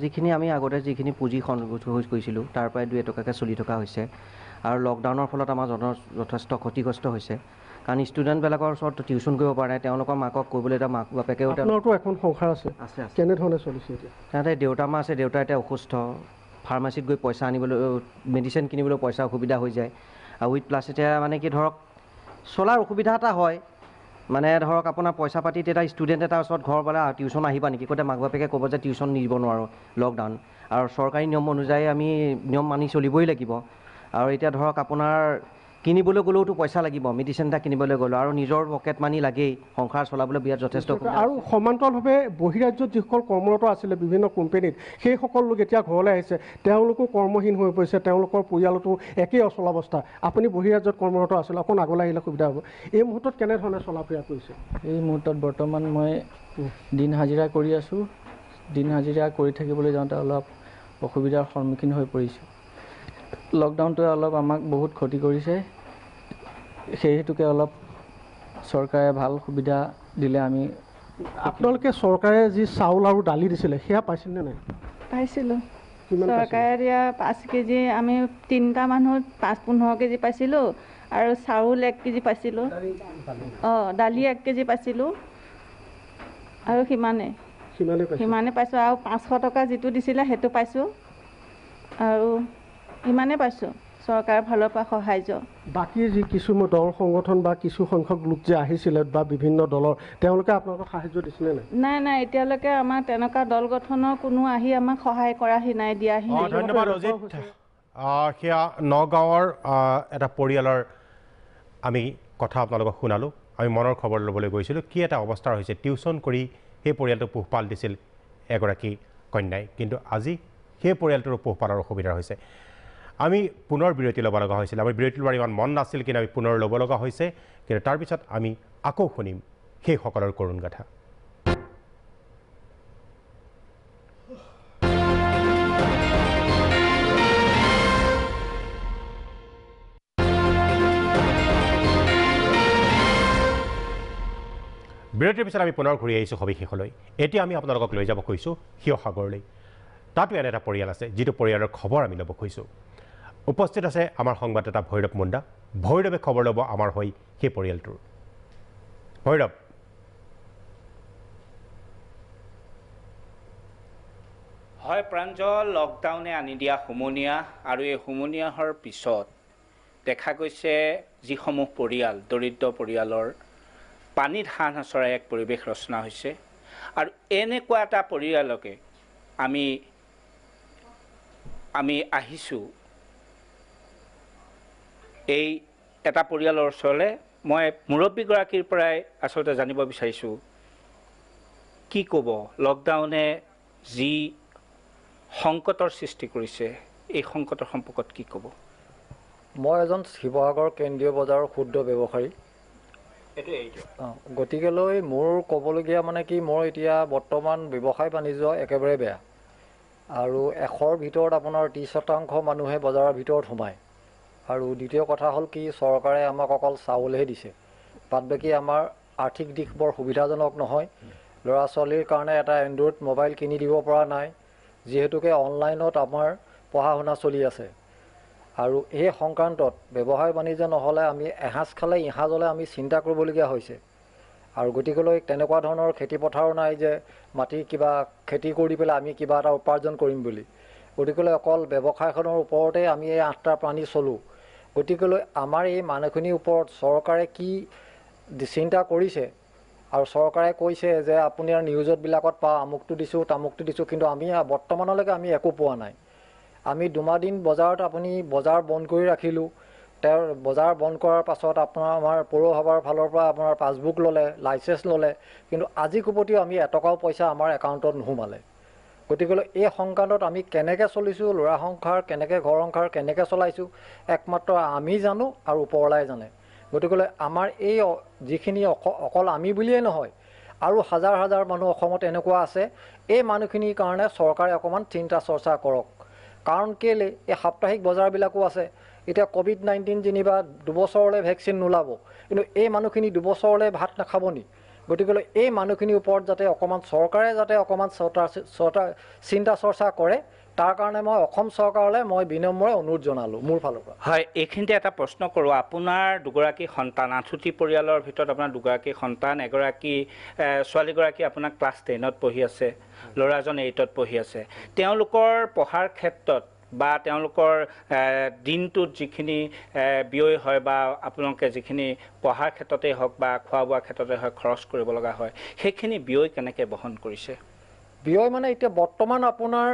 [SPEAKER 13] যিখিনি আমি আগতে যিখিনি পুঁজি সংগ্ৰহ কৰিছিলোঁ তাৰ পৰাই 2 টকাকৈ চলি থকা হৈছে আৰু লকডাউনৰ ফলত আমাৰ যথেষ্ট ক্ষতিগ্ৰস্ত হৈছে কাৰণ ষ্টুডেণ্টবিলাকৰ ওচৰত টিউশ্যন কৰিব পৰা নাই তেওঁলোকৰ মাকক কৰিবলৈ এতিয়া মাক বাপেকেও
[SPEAKER 9] আপোনাৰতো এখন সংসাৰ আছে কেনেধৰণে চলিছে এতিয়া
[SPEAKER 13] তাতে দেউতা মা আছে দেউতা এতিয়া অসুস্থ ফাৰ্মাচীত গৈ পইচা আনিবলৈ মেডিচিন কিনিবলৈ পইচা অসুবিধা হৈ যায় আৰু উইথ প্লাছ এতিয়া মানে কি ধৰক চলাৰ অসুবিধা এটা হয় মানে ধৰক আপোনাৰ পইচা পাতি তেতিয়া ষ্টুডেণ্ট এটা ওচৰত ঘৰ পালে টিউশ্যন আহিবা নেকি ক'তে মাক বাপেকে ক'ব যে টিউশ্যন নিব নোৱাৰোঁ লকডাউন আৰু চৰকাৰী নিয়ম অনুযায়ী আমি নিয়ম মানি চলিবই লাগিব আৰু এতিয়া ধৰক আপোনাৰ কিনিবলৈ গ'লেওতো পইচা লাগিব মেডিচিন এটা কিনিবলৈ গ'লেও আৰু নিজৰ পকেট মানি লাগেই সংসাৰ চলাবলৈ বিৰাট যথেষ্ট
[SPEAKER 9] আৰু সমান্তৰালভাৱে বহিৰাজ্যত যিসকল কৰ্মৰত আছিলে বিভিন্ন কোম্পানীত সেইসকল লোক এতিয়া ঘৰলৈ আহিছে তেওঁলোকো কৰ্মহীন হৈ পৰিছে তেওঁলোকৰ পৰিয়ালতো একেই অচলাৱস্থা আপুনি বহিৰাজ্যত কৰ্মৰত আছিলে অকণ আগলৈ আহিলে সুবিধা হ'ব এই মুহূৰ্তত কেনেধৰণে চলা ফুৰা কৰিছে
[SPEAKER 14] এই মুহূৰ্তত বৰ্তমান মই দিন হাজিৰা কৰি আছোঁ দিন হাজিৰা কৰি থাকিবলৈ যাওঁতে অলপ অসুবিধাৰ সন্মুখীন হৈ পৰিছোঁ লকডাউনটোৱে অলপ আমাক বহুত ক্ষতি কৰিছে সেই হেতুকে অলপ চৰকাৰে ভাল সুবিধা দিলে আমি
[SPEAKER 9] আপোনালোকে চৰকাৰে যি চাউল আৰু দালি দিছিলে সেয়া পাইছিলনে নাই
[SPEAKER 11] পাইছিলোঁ চৰকাৰে দিয়া 5 কেজি আমি 3টা মানুহ 15 কেজি পাইছিলোঁ আৰু চাউল 1 কেজি পাইছিলোঁ দালি 1 কেজি পাইছিলোঁ আৰু সিমানে পাইছোঁ আৰু 500 টকা যিটো দিছিলে সেইটো পাইছোঁ আৰু ইমানে পাইছোঁ চৰকাৰৰ ফালৰ পৰা সাহায্য
[SPEAKER 9] বাকী যি কিছু দল সংগঠন বা কিছু সংখ্যক লোক যে আহিছিলে বা বিভিন্ন দলৰ তেওঁলোকে আপোনালোকক সাহায্য দিছিলে
[SPEAKER 11] নাই এতিয়ালৈকে আমাৰ তেনেকুৱা দল গঠনৰ কোনো আহি আমাক সহায় কৰাহি নাই দিয়াহি
[SPEAKER 1] ধন্যবাদ অজিত সেয়া নগাঁৱৰ এটা পৰিয়ালৰ আমি কথা আপোনালোকক শুনালোঁ আমি মনৰ খবৰ ল'বলৈ গৈছিলোঁ কি এটা অৱস্থা হৈছে টিউশ্যন কৰি সেই পৰিয়ালটো পোহপাল দিছিল এগৰাকী কন্যাই কিন্তু আজি সেই পৰিয়ালটোৰ পোহপালৰ অসুবিধা হৈছে আমি পুনৰ বিৰতি ল'ব লগা হৈছিল আমি বিৰতি লোৱাৰ ইমান মন নাছিল কিন্তু আমি পুনৰ ল'ব লগা হৈছে কিন্তু তাৰপিছত আমি আকৌ শুনিম সেইসকলৰ কৰুণ গাথা বিৰতিৰ পিছত আমি পুনৰ ঘূৰি আহিছোঁ সবিশেষলৈ এতিয়া আমি আপোনালোকক লৈ যাব খুজিছোঁ শিৱসাগৰলৈ তাতো এনে এটা পৰিয়াল আছে যিটো পৰিয়ালৰ খবৰ আমি ল'ব খুজিছোঁ উপস্থিত আছে আমাৰ সংবাদদাতা ভৈৰৱ মুণ্ডা ভৈৰৱে খবৰ ল'ব আমাৰ হৈ সেই পৰিয়ালটোৰ ভৈৰৱ
[SPEAKER 15] হয় প্ৰাঞ্জল লকডাউনে আনি দিয়া হুমনীয়া আৰু এই হুমনীয়াহৰ পিছত দেখা গৈছে যিসমূহ পৰিয়াল দৰিদ্ৰ পৰিয়ালৰ পানীত হাঁহ নচৰাই এক পৰিৱেশ ৰচনা হৈছে আৰু এনেকুৱা এটা পৰিয়ালকে আমি আহিছোঁ এই এটা পৰিয়ালৰ ওচৰলৈ মই মুৰব্বীগৰাকীৰ পৰাই আচলতে জানিব বিচাৰিছোঁ কি ক'ব লকডাউনে যি সংকটৰ সৃষ্টি কৰিছে এই সংকটৰ সম্পৰ্কত কি ক'ব
[SPEAKER 16] মই এজন শিৱসাগৰ কেন্দ্ৰীয় বজাৰৰ ক্ষুদ্ৰ ব্যৱসায়ী গতিকেলৈ মোৰ ক'বলগীয়া মানে কি মোৰ এতিয়া বৰ্তমান ব্যৱসায় বাণিজ্য একেবাৰে বেয়া আৰু 100ৰ ভিতৰত আপোনাৰ 30% মানুহে বজাৰৰ ভিতৰত সোমায় আৰু দ্বিতীয় কথা হ'ল কি চৰকাৰে আমাক অকল চাউলহে দিছে বাদ বাকী আমাৰ আৰ্থিক দিশ বৰ সুবিধাজনক নহয় ল'ৰা ছোৱালীৰ কাৰণে এটা এণ্ড্ৰইড মোবাইল কিনি দিব পৰা নাই, যিহেতুকে অনলাইনত আমাৰ পঢ়া শুনা চলি আছে। আৰু এই সংক্ৰান্তত ব্যৱসায় বাণিজ্য নহ'লে আমি এসাঁজ খালে ইসাঁজলে আমি চিন্তা কৰিবলগীয়া হৈছে। আৰু গতিকেলৈ তেনেকুৱা ধৰণৰ খেতি পথাৰো নাই যে মাটি কিবা খেতি কৰি পেলাই আমি কিবা এটা উপাৰ্জন কৰিম বুলি। গতিকেলৈ অকল ব্যৱসায়খনৰ ওপৰতে আমি এই 8টা প্ৰাণী চলোঁ। গতিকেলৈ আমাৰ এই মানুহখিনিৰ ওপৰত চৰকাৰে কি চিন্তা কৰিছে, আৰু চৰকাৰে কৈছে যে আপুনি আৰু নিউজতবিলাকত আমুকটো দিছোঁ তামুকটো দিছোঁ, কিন্তু আমি বৰ্তমানলৈকে আমি একো পোৱা নাই। আমি 2 দিন বজাৰত আপুনি বজাৰ বন্ধ কৰি ৰাখিলোঁ। তেওঁৰ বজাৰ বন্ধ কৰাৰ পাছত আমাৰ পৌৰসভাৰ ফালৰ পৰা আপোনাৰ পাছবুক ল'লে, লাইচেঞ্চ ল'লে, কিন্তু আজি কোপতিও আমি এটকাও পইচা আমাৰ একাউণ্টত নোসোমালে। গতিকেলৈ এই সংক্ৰান্তত আমি কেনেকৈ চলিছোঁ, ল'ৰা সংসাৰ কেনেকৈ, ঘৰ সংসাৰ কেনেকৈ চলাইছোঁ, একমাত্ৰ আমি জানো আৰু ওপৰলাই জানে। গতিকেলৈ আমাৰ এই যিখিনি অকল আমি বুলিয়েই নহয়, আৰু হাজাৰ হাজাৰ মানুহ অসমত এনেকুৱা আছে, এই মানুহখিনিৰ কাৰণে চৰকাৰে অকণমান চিন্তা চৰ্চা কৰক। কাৰণ কেলৈ এই সাপ্তাহিক বজাৰবিলাকো আছে। এতিয়া COVID-19 যেনিবা 2 বছৰলৈ ভেকচিন নোলাব, কিন্তু এই মানুহখিনি 2 বছৰলৈ ভাত নাখাব নি? গতিকেলৈ এই মানুহখিনিৰ ওপৰত যাতে অকণমান চৰকাৰে যাতে অকণমান চিন্তা চৰ্চা কৰে, তাৰ কাৰণে মই অসম চৰকাৰলৈ মই বিনম্ৰ অনুৰোধ জনালোঁ মোৰ ফালৰ পৰা।
[SPEAKER 15] হয়, এইখিনিতে এটা প্ৰশ্ন কৰোঁ। আপোনাৰ 2গৰাকী সন্তান, আঠুতি পৰিয়ালৰ ভিতৰত আপোনাৰ 2গৰাকী সন্তান, এগৰাকী ছোৱালীগৰাকী আপোনাৰ ক্লাছ 10ত পঢ়ি আছে, ল'ৰাজন 8ত পঢ়ি আছে। তেওঁলোকৰ পঢ়াৰ ক্ষেত্ৰত বা তেওঁলোকৰ দিনটোত যিখিনি ব্যয় হয় বা আপোনালোকে যিখিনি পঢ়াৰ ক্ষেত্ৰতেই হওক বা খোৱা বোৱাৰ ক্ষেত্ৰতে হওক খৰচ কৰিব লগা হয়, সেইখিনি ব্যয় কেনেকৈ বহন কৰিছে?
[SPEAKER 16] ব্যয় মানে এতিয়া বৰ্তমান আপোনাৰ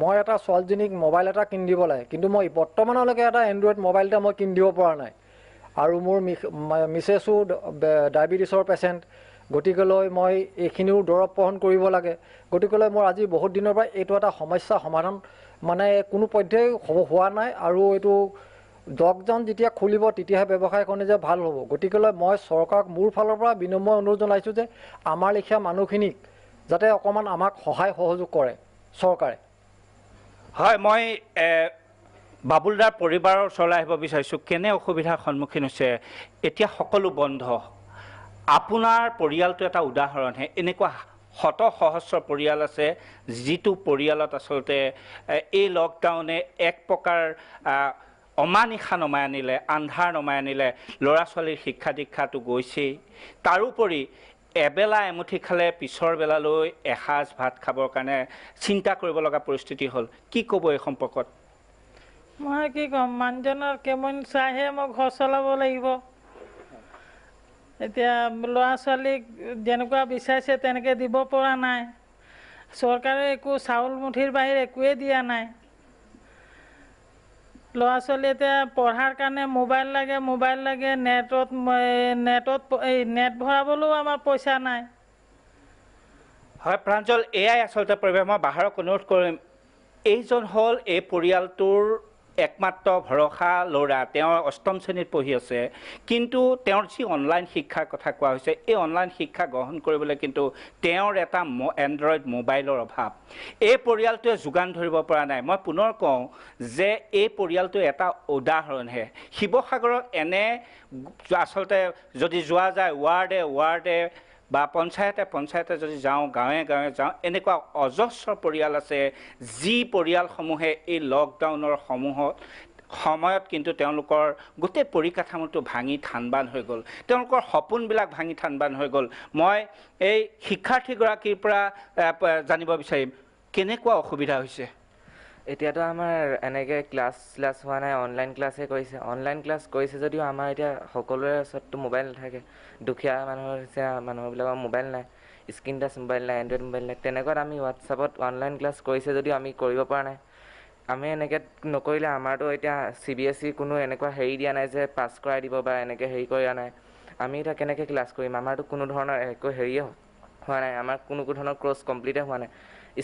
[SPEAKER 16] মই এটা ছোৱালীজনীক মোবাইল এটা কিনি দিব লাগে, কিন্তু মই বৰ্তমানলৈকে এটা এণ্ড্ৰইড মোবাইল এটা মই কিনি দিব পৰা নাই। আৰু মোৰ মিছেছো ডায়েবেটিছৰ পেচেণ্ট, গতিকেলৈ মই এইখিনিও দৰৱ প্ৰহণ কৰিব লাগে। গতিকেলৈ মোৰ আজি বহুত দিনৰ পৰা এইটো এটা সমস্যা সমাধান মানে কোনো পধ্যেই হোৱা নাই। আৰু এইটো লকডাউন যেতিয়া খুলিব তেতিয়াহে ব্যৱসায়খনে যে ভাল হ'ব। গতিকেলৈ মই চৰকাৰক মোৰ ফালৰ পৰা বিনম্ৰ অনুৰোধ জনাইছোঁ যে আমাৰ লেখীয়া মানুহখিনিক যাতে অকণমান আমাক সহায় সহযোগ কৰে চৰকাৰে।
[SPEAKER 15] হয়, মই বাবুলদাৰ পৰিবাৰৰ ওচৰলৈ আহিব বিচাৰিছোঁ। কেনে অসুবিধাৰ সন্মুখীন হৈছে? এতিয়া সকলো বন্ধ। আপোনাৰ পৰিয়ালটো এটা উদাহৰণহে। এনেকুৱা শত সহস্ৰ পৰিয়াল আছে যিটো পৰিয়ালত আচলতে এই লকডাউনে এক প্ৰকাৰ অমানিশা নমাই আনিলে, আন্ধাৰ নমাই আনিলে। ল'ৰা ছোৱালীৰ শিক্ষা দীক্ষাটো গৈছেই, তাৰোপৰি এবেলা এমুঠি খালে পিছৰ বেলালৈ এসাঁজ ভাত খাবৰ কাৰণে চিন্তা কৰিব লগা পৰিস্থিতি হ'ল। কি ক'ব এই সম্পৰ্কত?
[SPEAKER 17] মই কি ক'ম, মানুহজনৰ কেমন চাইহে মই ঘৰ চলাব লাগিব। এতিয়া ল'ৰা ছোৱালীক যেনেকুৱা বিচাৰিছে তেনেকৈ দিব পৰা নাই। চৰকাৰে একো চাউল মুঠিৰ বাহিৰে একোৱেই দিয়া নাই। ল'ৰা ছোৱালী এতিয়া পঢ়াৰ কাৰণে মোবাইল লাগে, নেটত নেট ভৰাবলৈও আমাৰ পইচা নাই।
[SPEAKER 15] হয় প্ৰাঞ্জল, এয়াই আচলতে পৰিৱেশ। মই বাহাৰক অনুৰোধ কৰিম, এইজন হ'ল এই পৰিয়ালটোৰ একমাত্ৰ ভৰসা ল'ৰা। তেওঁ 8ম শ্ৰেণীত পঢ়ি আছে, কিন্তু তেওঁৰ যি অনলাইন শিক্ষাৰ কথা কোৱা হৈছে, এই অনলাইন শিক্ষা গ্ৰহণ কৰিবলৈ কিন্তু তেওঁৰ এটা এণ্ড্ৰইড মোবাইলৰ অভাৱ। এই পৰিয়ালটোৱে যোগান ধৰিব পৰা নাই। মই পুনৰ কওঁ যে এই পৰিয়ালটো এটা উদাহৰণহে। শিৱসাগৰত এনে আচলতে যদি যোৱা যায় ৱাৰ্ডে বা পঞ্চায়তে যদি যাওঁ, গাঁৱে গাঁৱে যাওঁ, এনেকুৱা অজস্ৰ পৰিয়াল আছে যি পৰিয়ালসমূহে এই লকডাউনৰ সময়ত কিন্তু তেওঁলোকৰ গোটেই পৰিকাঠামোটো ভাঙি থানবান হৈ গ'ল, তেওঁলোকৰ সপোনবিলাক ভাঙি থানবান হৈ গ'ল। মই এই শিক্ষাৰ্থীগৰাকীৰ পৰা জানিব বিচাৰিম, কেনেকুৱা অসুবিধা হৈছে?
[SPEAKER 18] এতিয়াতো আমাৰ এনেকৈ ক্লাছ হোৱা নাই, অনলাইন ক্লাছহে কৰিছে। অনলাইন ক্লাছ কৰিছে যদিও আমাৰ এতিয়া সকলোৰে ওচৰততো মোবাইল নাথাকে। দুখীয়া মানুহবিলাকৰ মোবাইল নাই, স্ক্ৰীন টাচ মোবাইল নাই, এণ্ড্ৰইড মোবাইল নাই। তেনেকুৱাত আমি হোৱাটছআপত অনলাইন ক্লাছ কৰিছে যদিও আমি কৰিব পৰা নাই। আমি এনেকৈ নকৰিলে আমাৰতো এতিয়া CBSE কোনো এনেকুৱা হেৰি দিয়া নাই যে পাছ কৰাই দিব বা এনেকৈ হেৰি কৰা নাই। আমি এতিয়া কেনেকৈ ক্লাছ কৰিম? আমাৰতো কোনো ধৰণৰ একো হেৰিয়ে হোৱা নাই, আমাৰ কোনো ধৰণৰ কোৰ্চ কমপ্লিটে হোৱা নাই।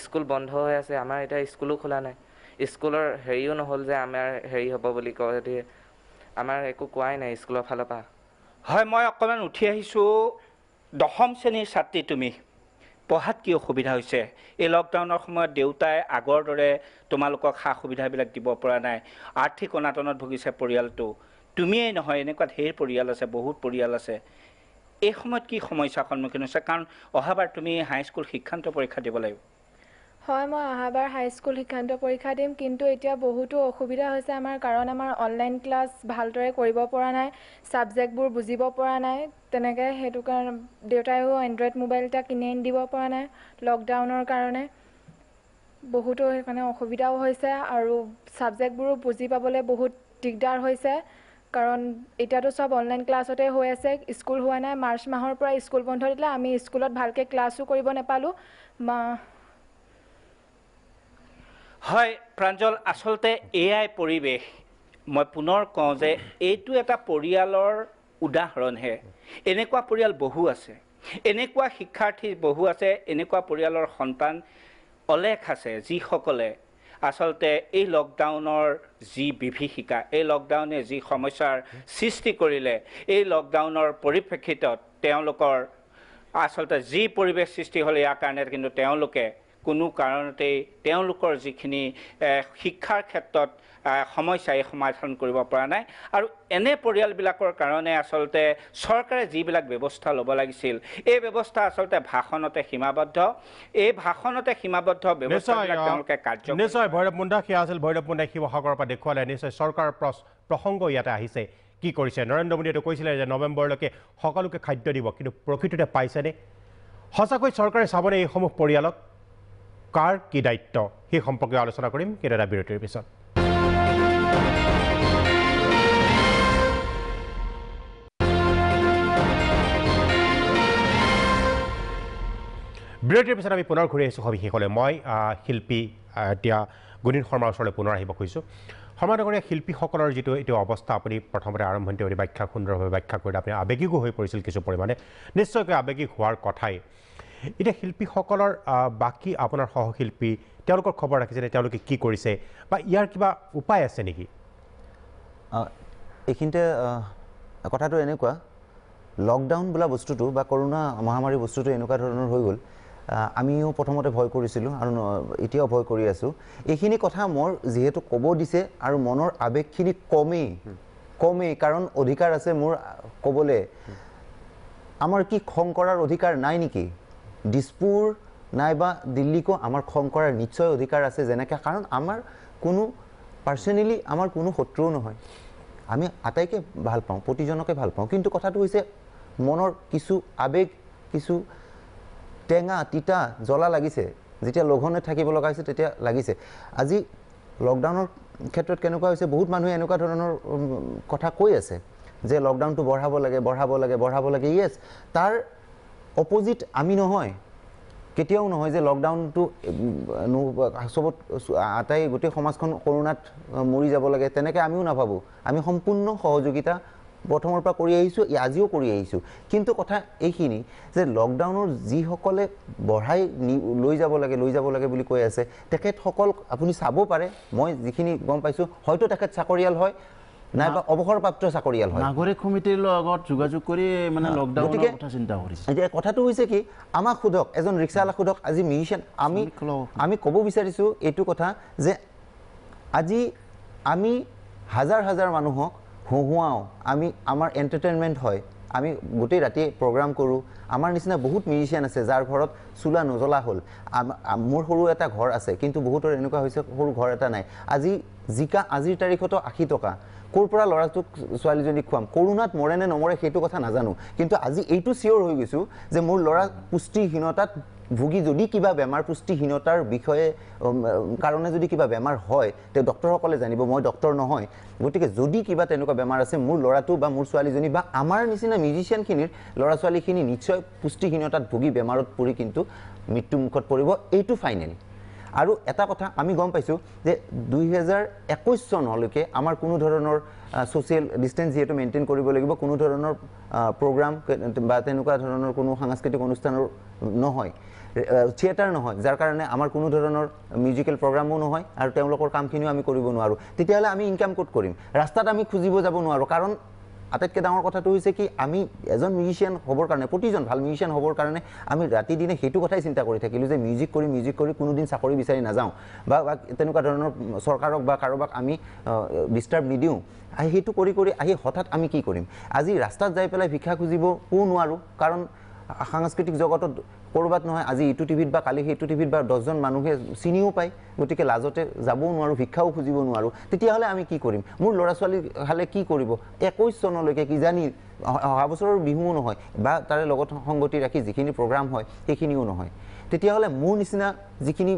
[SPEAKER 18] স্কুল বন্ধ হৈ আছে, আমাৰ এতিয়া স্কুলো খোলা নাই। স্কুলৰ হেৰিও নহ'ল যে আমাৰ হেৰি হ'ব বুলি কয়, আমাৰ একো কোৱাই নাই স্কুলৰ ফালৰ পৰা।
[SPEAKER 15] হয়, মই অকণমান উঠি আহিছোঁ। 10ম শ্ৰেণীৰ ছাত্ৰী তুমি, পঢ়াত কি অসুবিধা হৈছে? এই লকডাউনৰ সময়ত দেউতাই আগৰ দৰে তোমালোকক সা সুবিধাবিলাক দিব পৰা নাই, আৰ্থিক অনাটনত ভুগিছে পৰিয়ালটো। তুমিয়েই নহয়, এনেকুৱা ঢেৰ পৰিয়াল আছে, বহুত পৰিয়াল আছে। এই সময়ত কি সমস্যাৰ সন্মুখীন হৈছে কাৰণ অহাবাৰ তুমি হাইস্কুল শিক্ষান্ত পৰীক্ষা দিব লাগিব
[SPEAKER 19] হয় মই অহাবাৰ হাইস্কুল শিক্ষান্ত পৰীক্ষা দিম কিন্তু এতিয়া বহুতো অসুবিধা হৈছে আমাৰ কাৰণ আমাৰ অনলাইন ক্লাছ ভালদৰে কৰিব পৰা নাই সাবজেক্টবোৰ বুজিব পৰা নাই তেনেকৈ সেইটো কাৰণে দেউতাইও এণ্ড্ৰইড মোবাইল এটা কিনি দিব পৰা নাই লকডাউনৰ কাৰণে বহুতো সেইকাৰণে অসুবিধাও হৈছে আৰু সাবজেক্টবোৰো বুজি পাবলৈ বহুত দিগদাৰ হৈছে কাৰণ এতিয়াতো সব অনলাইন ক্লাছতে হৈ আছে স্কুল হোৱা নাই মাৰ্চ মাহৰ পৰা স্কুল বন্ধ দিলে আমি স্কুলত ভালকৈ ক্লাছো কৰিব নাপালোঁ
[SPEAKER 15] হয় প্ৰাঞ্জল আচলতে এআই পৰিৱেশ মই পুনৰ কওঁ যে এইটো এটা পৰিয়ালৰ উদাহৰণহে এনেকুৱা পৰিয়াল বহু আছে এনেকুৱা শিক্ষাৰ্থী বহু আছে এনেকুৱা পৰিয়ালৰ সন্তান অলেখ আছে যিসকলে আচলতে এই লকডাউনৰ যি বিভীষিকা এই লকডাউনে যি সমস্যাৰ সৃষ্টি কৰিলে এই লকডাউনৰ পৰিপ্ৰেক্ষিতত তেওঁলোকৰ আচলতে যি পৰিৱেশ সৃষ্টি হ'ল ইয়াৰ কাৰণে কিন্তু তেওঁলোকে কোনো কাৰণতেই তেওঁলোকৰ যিখিনি শিক্ষাৰ ক্ষেত্ৰত সমস্যা এই সমাধান কৰিব পৰা নাই আৰু এনে পৰিয়ালবিলাকৰ কাৰণে আচলতে চৰকাৰে যিবিলাক ব্যৱস্থা ল'ব লাগিছিল এই ব্যৱস্থা আচলতে ভাষণতে সীমাবদ্ধ এই ভাষণতে সীমাবদ্ধ ব্যৱস্থাবিলাক তেওঁলোকে কাৰ্যকৰী
[SPEAKER 1] নিশ্চয় ভৈৰৱ মুণ্ডা সেয়া আছিল ভৈৰৱ মুণ্ডাই শিৱসাগৰৰ পৰা দেখুৱালে নিশ্চয় চৰকাৰৰ প্ৰসংগ ইয়াতে আহিছে কি কৰিছে নৰেন্দ্ৰ মোদীয়ে কৈছিলে যে নৱেম্বৰলৈকে সকলোকে খাদ্য দিব কিন্তু প্ৰকৃততে পাইছেনে সঁচাকৈ চৰকাৰে চাবনে এইসমূহ পৰিয়ালক কাৰ কি দায়িত্ব সেই সম্পৰ্কে আলোচনা কৰিম কেইটা বিৰতিৰ পিছত বিৰতিৰ পিছত আমি পুনৰ ঘূৰি আহিছোঁ সবিশেষলৈ মই শিল্পী এতিয়া গুণীন শৰ্মাৰ ওচৰলৈ পুনৰ আহিব খুজিছোঁ সমানগৰীয়া শিল্পীসকলৰ যিটো এইটো অৱস্থা আপুনি প্ৰথমতে আৰম্ভণিতে অতি ব্যাখ্যা সুন্দৰভাৱে ব্যাখ্যা কৰিলে আপুনি আৱেগিকো হৈ পৰিছিল কিছু পৰিমাণে নিশ্চয়কৈ আৱেগিক হোৱাৰ কথাই এতিয়া শিল্পীসকলৰ বাকী আপোনাৰ সহশিল্পী তেওঁলোকৰ খবৰ ৰাখিছেনে তেওঁলোকে কি কৰিছে বা ইয়াৰ কিবা উপায় আছে নেকি
[SPEAKER 2] এইখিনিতে কথাটো এনেকুৱা লকডাউন বোলা বস্তুটো বা কৰোণা মহামাৰী বস্তুটো এনেকুৱা ধৰণৰ হৈ গ'ল আমিও প্ৰথমতে ভয় কৰিছিলোঁ আৰু এতিয়াও ভয় কৰি আছোঁ এইখিনি কথা মোৰ যিহেতু ক'ব দিছে আৰু মনৰ আৱেগখিনি কমেই কাৰণ অধিকাৰ আছে মোৰ ক'বলৈ আমাৰ কি খং কৰাৰ অধিকাৰ নাই নেকি দিছপুৰ নাইবা দিল্লীকো আমাৰ খং কৰাৰ নিশ্চয় অধিকাৰ আছে যেনেকৈ কাৰণ আমাৰ কোনো পাৰ্চনেলি আমাৰ কোনো শত্ৰুও নহয় আমি আটাইকে ভাল পাওঁ প্ৰতিজনকে ভাল পাওঁ কিন্তু কথাটো হৈছে মনৰ কিছু আৱেগ কিছু টেঙা তিতা জ্বলা লাগিছে যেতিয়া লঘনে থাকিব লগা হৈছে তেতিয়া লাগিছে আজি লকডাউনৰ ক্ষেত্ৰত কেনেকুৱা হৈছে বহুত মানুহে এনেকুৱা ধৰণৰ কথা কৈ আছে যে লকডাউনটো বঢ়াব লাগে ইয়েছ তাৰ অপজিট আমি নহয় কেতিয়াও নহয় যে লকডাউনটো চবত আটাই গোটেই সমাজখন কৰোণাত মৰি যাব লাগে তেনেকৈ আমিও নাভাবোঁ আমি সম্পূৰ্ণ সহযোগিতা প্ৰথমৰ পৰা কৰি আহিছোঁ আজিও কৰি আহিছোঁ কিন্তু কথা এইখিনি যে লকডাউনৰ যিসকলে বঢ়াই লৈ যাব লাগে বুলি কৈ আছে তেখেতসকল আপুনি চাব পাৰে মই যিখিনি গম পাইছোঁ হয়তো তেখেত চাকৰিয়াল হয় নাইবা অৱসৰপ্ৰাপ্ত চাকৰিয়াল হয়
[SPEAKER 8] নাগৰিক সমিতিৰ লগত যোগাযোগ কৰি মানে লকডাউনৰ কথা চিন্তা কৰিছে
[SPEAKER 2] এতিয়া কথাটো হৈছে কি আমাক সোধক এজন ৰিক্সাৱালাক সোধক আজি মিউজিচিয়ান আমি ক'ব বিচাৰিছোঁ এইটো কথা যে আজি আমি হাজাৰ মানুহক হঁহুৱাওঁ আমি আমাৰ এণ্টাৰটেইনমেণ্ট হয় আমি গোটেই ৰাতি প্ৰগ্ৰাম কৰোঁ আমাৰ নিচিনা বহুত মিউজিচিয়ান আছে যাৰ ঘৰত চোলা নজ্বলা হ'ল মোৰ সৰু এটা ঘৰ আছে কিন্তু বহুতৰ এনেকুৱা হৈছে সৰু ঘৰ এটা নাই আজি জিকা আজিৰ তাৰিখতো 80 টকা ক'ৰ পৰা ল'ৰাটোক ছোৱালীজনীক খুৱাম কৰোণাত মৰে নে নমৰে সেইটো কথা নাজানো কিন্তু আজি এইটো চিয়'ৰ হৈ গৈছোঁ যে মোৰ ল'ৰা পুষ্টিহীনতাত ভুগি যদি কিবা বেমাৰ পুষ্টিহীনতাৰ বিষয়ে কাৰণে যদি কিবা বেমাৰ হয় তে ডক্টৰসকলে জানিব মই ডক্টৰ নহয় গতিকে যদি কিবা তেনেকুৱা বেমাৰ আছে মোৰ ল'ৰাটো বা মোৰ ছোৱালীজনী বা আমাৰ নিচিনা মিউজিচিয়ানখিনিৰ ল'ৰা ছোৱালীখিনি নিশ্চয় পুষ্টিহীনতাত ভুগি বেমাৰত পৰি কিন্তু মৃত্যুমুখত পৰিব এইটো ফাইনেল আৰু এটা কথা আমি গম পাইছোঁ যে 2021 চনলৈকে আমাৰ কোনো ধৰণৰ ছ'চিয়েল ডিষ্টেঞ্চ যিহেতু মেইনটেইন কৰিব লাগিব কোনো ধৰণৰ প্ৰগ্ৰাম বা তেনেকুৱা ধৰণৰ কোনো সাংস্কৃতিক অনুষ্ঠানৰ নহয় থিয়েটাৰ নহয় যাৰ কাৰণে আমাৰ কোনো ধৰণৰ মিউজিকেল প্ৰগ্ৰামো নহয় আৰু তেওঁলোকৰ কামখিনিও আমি কৰিব নোৱাৰোঁ তেতিয়াহ'লে আমি ইনকাম ক'ত কৰিম ৰাস্তাত আমি খুজিব যাব নোৱাৰোঁ কাৰণ আটাইতকৈ ডাঙৰ কথাটো হৈছে কি আমি এজন মিউজিচিয়ান হ'বৰ কাৰণে প্ৰতিজন ভাল মিউজিচিয়ান হ'বৰ কাৰণে আমি ৰাতি দিনে সেইটো কথাই চিন্তা কৰি থাকিলোঁ যে মিউজিক কৰি কোনোদিন চাকৰি বিচাৰি নাযাওঁ বা তেনেকুৱা ধৰণৰ চৰকাৰক বা কাৰোবাক আমি ডিষ্টাৰ্ব নিদিওঁ আহি সেইটো কৰি আহি হঠাৎ আমি কি কৰিম আজি ৰাস্তাত যাই পেলাই ভিক্ষা খুজিবও নোৱাৰোঁ কাৰণ সাংস্কৃতিক জগতত ক'ৰবাত নহয় আজি ইটো টিভিত বা কালি সেইটো টিভিত বা 10জন মানুহে চিনিও পায় গতিকে লাজতে যাবও নোৱাৰোঁ ভিক্ষাও খুজিব নোৱাৰোঁ তেতিয়াহ'লে আমি কি কৰিম মোৰ ল'ৰা ছোৱালী হালে কি কৰিব 21 চনলৈকে কিজানি অহা বছৰৰ বিহুও নহয় বা তাৰে লগত সংগতি ৰাখি যিখিনি প্ৰগ্ৰাম হয় সেইখিনিও নহয় তেতিয়াহ'লে মোৰ নিচিনা যিখিনি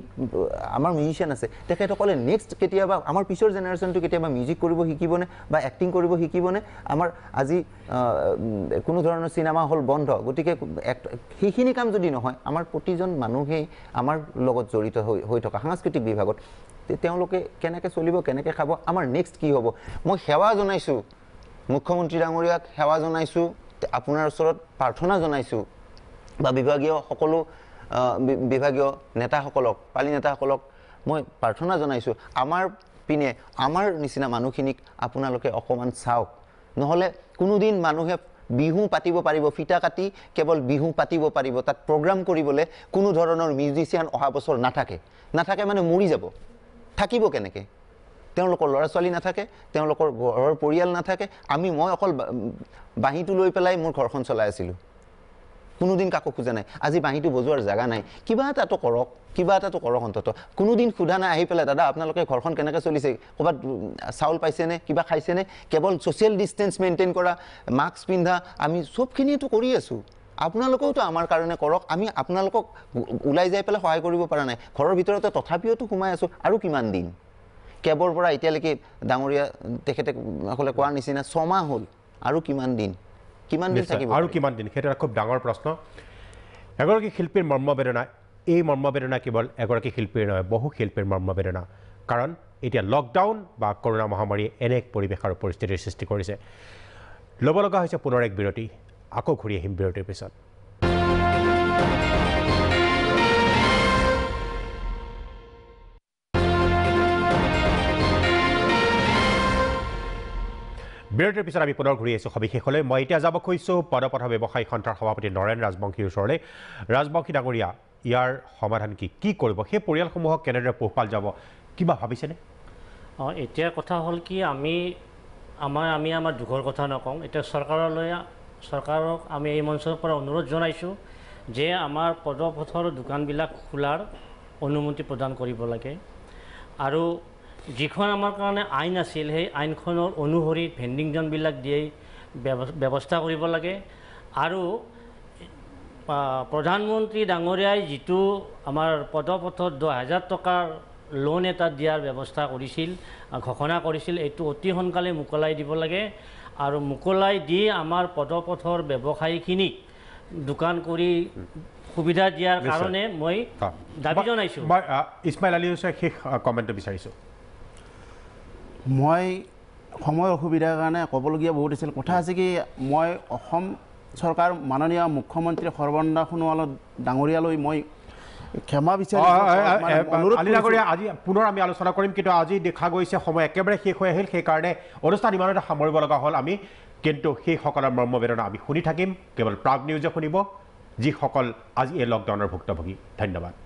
[SPEAKER 2] আমাৰ মিউজিচিয়ান আছে তেখেতসকলে নেক্সট কেতিয়াবা আমাৰ পিছৰ জেনেৰেশ্যনটো কেতিয়াবা মিউজিক কৰিব শিকিবনে বা এক্টিং কৰিব শিকিবনে আমাৰ আজি কোনো ধৰণৰ চিনেমা হল বন্ধ গতিকে সেইখিনি কাম যদি নহয় আমাৰ প্ৰতিজন মানুহেই আমাৰ লগত জড়িত হৈ থকা সাংস্কৃতিক বিভাগত তেওঁলোকে কেনেকৈ চলিব কেনেকৈ খাব আমাৰ নেক্সট কি হ'ব মই সেৱা জনাইছোঁ মুখ্যমন্ত্ৰী ডাঙৰীয়াক সেৱা জনাইছোঁ আপোনাৰ ওচৰত প্ৰাৰ্থনা জনাইছোঁ বা বিভাগীয় সকলো বিভাগীয় নেতাসকলক পালি নেতাসকলক মই প্ৰাৰ্থনা জনাইছোঁ আমাৰ পিনে আমাৰ নিচিনা মানুহখিনিক আপোনালোকে অকণমান চাওক নহ'লে কোনোদিন মানুহে বিহু পাতিব পাৰিব ফিটা কাটি কেৱল বিহু পাতিব পাৰিব তাত প্ৰগ্ৰাম কৰিবলৈ কোনো ধৰণৰ মিউজিচিয়ান অহা বছৰ নাথাকে মানে মৰি যাব থাকিব কেনেকৈ তেওঁলোকৰ ল'ৰা ছোৱালী নাথাকে তেওঁলোকৰ ঘৰৰ পৰিয়াল নাথাকে মই অকল বাঁহীটো লৈ পেলাই মোৰ ঘৰখন চলাই আছিলোঁ কোনোদিন কাকো খোজা নাই আজি বাঁহীটো বজোৱাৰ জাগা নাই কিবা এটাতো কৰক অন্তত কোনোদিন সোধা নাই আহি পেলাই দাদা আপোনালোকে ঘৰখন কেনেকৈ চলিছে ক'ৰবাত চাউল পাইছেনে কিবা খাইছেনে কেৱল ছ'চিয়েল ডিষ্টেঞ্চ মেইনটেইন কৰা মাস্ক পিন্ধা আমি চবখিনিতো কৰি আছোঁ আপোনালোকেওতো আমাৰ কাৰণে কৰক আমি আপোনালোকক ওলাই যাই পেলাই সহায় কৰিব পৰা নাই ঘৰৰ ভিতৰতে তথাপিওতো সোমাই আছোঁ আৰু কিমান দিন কেবৰ পৰা এতিয়ালৈকে ডাঙৰীয়া তেখেতে সকলে কোৱাৰ নিচিনা 6 মাহ হ'ল আৰু কিমান দিন থাকিব
[SPEAKER 1] আৰু কিমান দিন সেইটো এটা খুব ডাঙৰ প্ৰশ্ন এগৰাকী শিল্পীৰ মৰ্মবেদনা এই মৰ্মবেদনা কেৱল এগৰাকী শিল্পীৰ নহয় বহু শিল্পীৰ মৰ্মবেদনা কাৰণ এতিয়া লকডাউন বা কৰোনা মহামাৰীয়ে এনে এক পৰিৱেশ আৰু পৰিস্থিতিৰ সৃষ্টি কৰিছে ল'ব লগা হৈছে পুনৰ এক বিৰতি আকৌ ঘূৰি আহিম বিৰতিৰ পিছত বিৰতিৰ পিছত আমি পুনৰ ঘূৰি আহিছোঁ সবিশেষলৈ মই এতিয়া যাব খুজিছোঁ পদপথ ব্যৱসায়ী সন্থাৰ সভাপতি নৰেন ৰাজবংশীৰ ওচৰলৈ ৰাজবংশী ডাঙৰীয়া ইয়াৰ সমাধান কি কৰিব সেই পৰিয়ালসমূহক কেনেদৰে পোহপাল যাব কিবা ভাবিছেনে
[SPEAKER 4] এতিয়া কথা হ'ল কি আমি আমাৰ দুখৰ কথা নকওঁ এতিয়া চৰকাৰক আমি এই মঞ্চৰ পৰা অনুৰোধ জনাইছোঁ যে আমাৰ পদপথৰ দোকানবিলাক খোলাৰ অনুমতি প্ৰদান কৰিব লাগে আৰু যিখন আমাৰ কাৰণে আইন আছিল সেই আইনখনৰ অনুসৰি ভেণ্ডিং জোনবিলাক দিয়েই ব্যৱস্থা কৰিব লাগে আৰু প্ৰধানমন্ত্ৰী ডাঙৰীয়াই যিটো আমাৰ পদপথত 10,000 টকাৰ লোন এটা দিয়াৰ ব্যৱস্থা কৰিছিল ঘোষণা কৰিছিল এইটো অতি সোনকালে মুকলাই দিব লাগে আৰু মুকলাই দি আমাৰ পদপথৰ ব্যৱসায়ীখিনিক দোকান কৰি সুবিধা দিয়াৰ কাৰণে মই দাবী জনাইছোঁ
[SPEAKER 1] মই ইছমাইল আলী হুছেইনে শেষ কমেণ্টটো বিচাৰিছোঁ
[SPEAKER 8] মই সময় অসুবিধাৰ কাৰণে ক'বলগীয়া বহুত আছিল কথা আছে কি মই অসম চৰকাৰ মাননীয় মুখ্যমন্ত্ৰী সৰ্বানন্দ সোণোৱাল ডাঙৰীয়ালৈ মই ক্ষমা বিচাৰি
[SPEAKER 1] আলী ডাঙৰীয়া আজি পুনৰ আমি আলোচনা কৰিম কিন্তু আজি দেখা গৈছে সময় একেবাৰে শেষ হৈ আহিল সেইকাৰণে অনুষ্ঠান ইমানতে সামৰিব লগা হ'ল আমি কিন্তু সেইসকলৰ মৰ্মবেদনা আমি শুনি থাকিম কেৱল প্ৰাগ নিউজে শুনিব যিসকল আজি এই লকডাউনৰ ভুক্তভোগী ধন্যবাদ